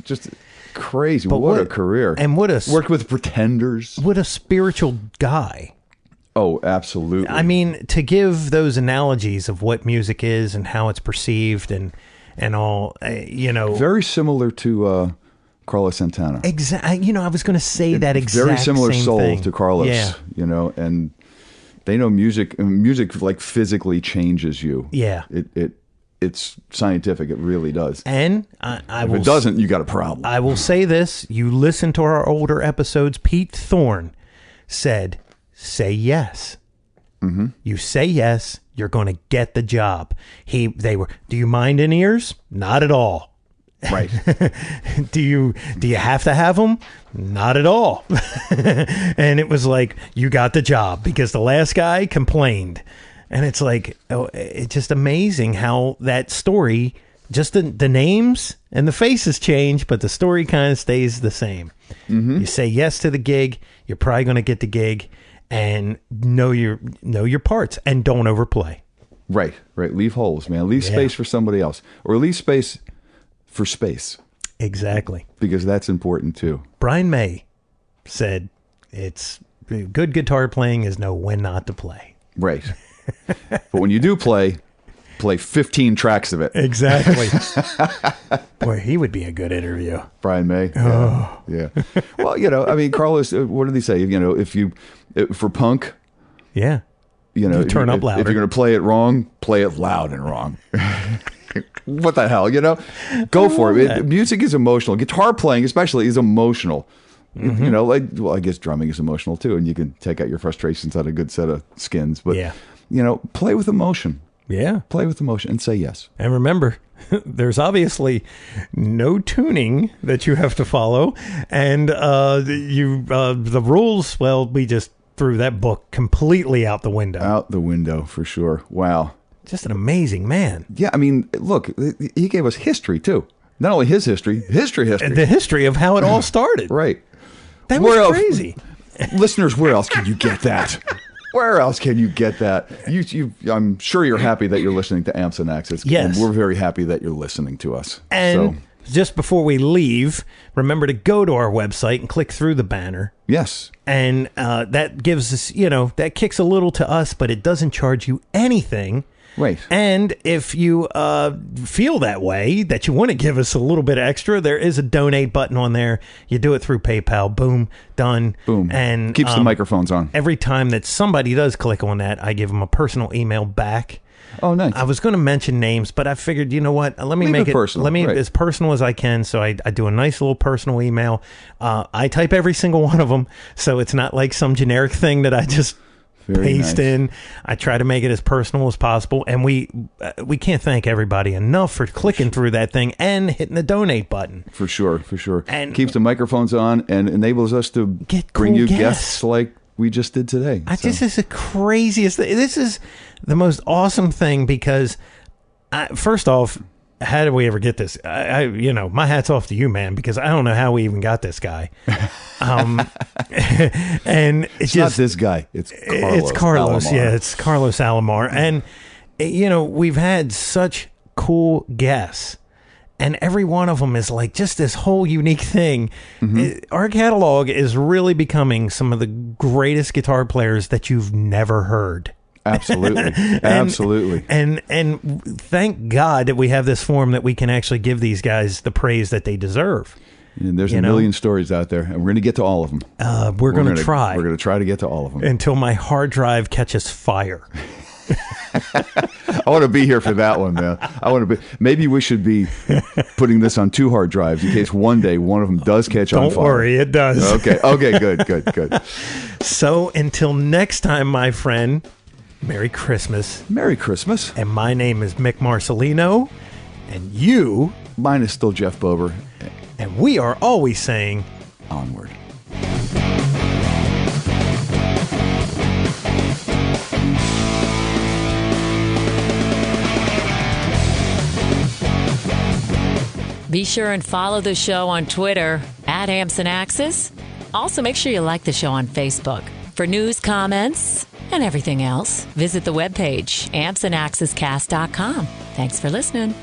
Just crazy. But what a career. And worked with Pretenders. What a spiritual guy. Oh, absolutely. I mean, to give those analogies of what music is and how it's perceived and all, very similar to Carlos Santana. Exactly. I was going to say that exact very similar same soul thing. to Carlos. Yeah. And they know music. Music like physically changes you. Yeah. It's scientific. It really does. And if it doesn't, you got a problem. I will say this. You listen to our older episodes. Pete Thorne said, say yes. Mm-hmm. You say yes, you're going to get the job. They were, do you mind in-ears? Not at all. Right. Do you have to have them? Not at all. And it was like, you got the job because the last guy complained. And it's like, it's just amazing how that story, just the names and the faces change, but the story kind of stays the same. Mm-hmm. You say yes to the gig, you're probably going to get the gig, and know your parts and don't overplay. Right. Leave holes, man. Leave space for somebody else, or leave space for space. Exactly. Because that's important too. Brian May said it's good guitar playing is know when not to play. Right. But when you do play 15 tracks of it. Exactly. Boy, he would be a good interview. Brian May. Oh. Yeah. Well, you know, I mean, Carlos, what did he say? You know, for punk. Yeah. You know, turn up louder. If you're going to play it wrong, play it loud and wrong. What the hell, you know? Go for it. Music is emotional. Guitar playing, especially, is emotional. Mm-hmm. You know, I guess drumming is emotional too, and you can take out your frustrations on a good set of skins. But, you know, play with emotion. Yeah. Play with emotion and say yes. And remember, there's obviously no tuning that you have to follow. And the rules, well, we just threw that book completely out the window. Out the window, for sure. Wow. Just an amazing man. Yeah, I mean, look, he gave us history, too. Not only his history. The history of how it all started. Right. That was crazy. Listeners, where else can you get that? Where else can you get that? I'm sure you're happy that you're listening to Amps and Axes. Yes. And we're very happy that you're listening to us. And just before we leave, remember to go to our website and click through the banner. Yes. And that gives us, you know, that kicks a little to us, but it doesn't charge you anything. Right. And if you feel that way, that you want to give us a little bit extra, there is a donate button on there. You do it through PayPal. Boom. Done. Boom. And keeps the microphones on. Every time that somebody does click on that, I give them a personal email back. Oh, nice. I was going to mention names, but I figured, you know what? Let me make it personal. Let me as personal as I can. So I do a nice little personal email. I type every single one of them, so it's not like some generic thing that I just paste in. I try to make it as personal as possible, and we can't thank everybody enough for clicking through that thing and hitting the donate button. For sure. And keeps the microphones on and enables us to bring you guests like we just did today. This is the craziest thing. This is the most awesome thing because, first off, how did we ever get this? You know, my hat's off to you, man, because I don't know how we even got this guy. And it's not this guy. It's Carlos. Alomar. Yeah, it's Carlos Alomar. And, you know, we've had such cool guests. And every one of them is like just this whole unique thing. Mm-hmm. Our catalog is really becoming some of the greatest guitar players that you've never heard. Absolutely. Absolutely. And thank God that we have this forum that we can actually give these guys the praise that they deserve. And there's a million stories out there, and we're going to get to all of them. We're going to try. We're going to try to get to all of them. Until my hard drive catches fire. I want to be here for that one, man. Maybe we should be putting this on 2 hard drives in case one day one of them does catch on fire. Don't worry, it does. Okay, good. So until next time, my friend, Merry Christmas. Merry Christmas. And my name is Mick Marcelino, and you... Mine is still Jeff Bober. And we are always saying... Onward. Be sure and follow the show on Twitter @Amps and Axes. Also, make sure you like the show on Facebook. For news, comments, and everything else, visit the webpage ampsandaxescast.com. Thanks for listening.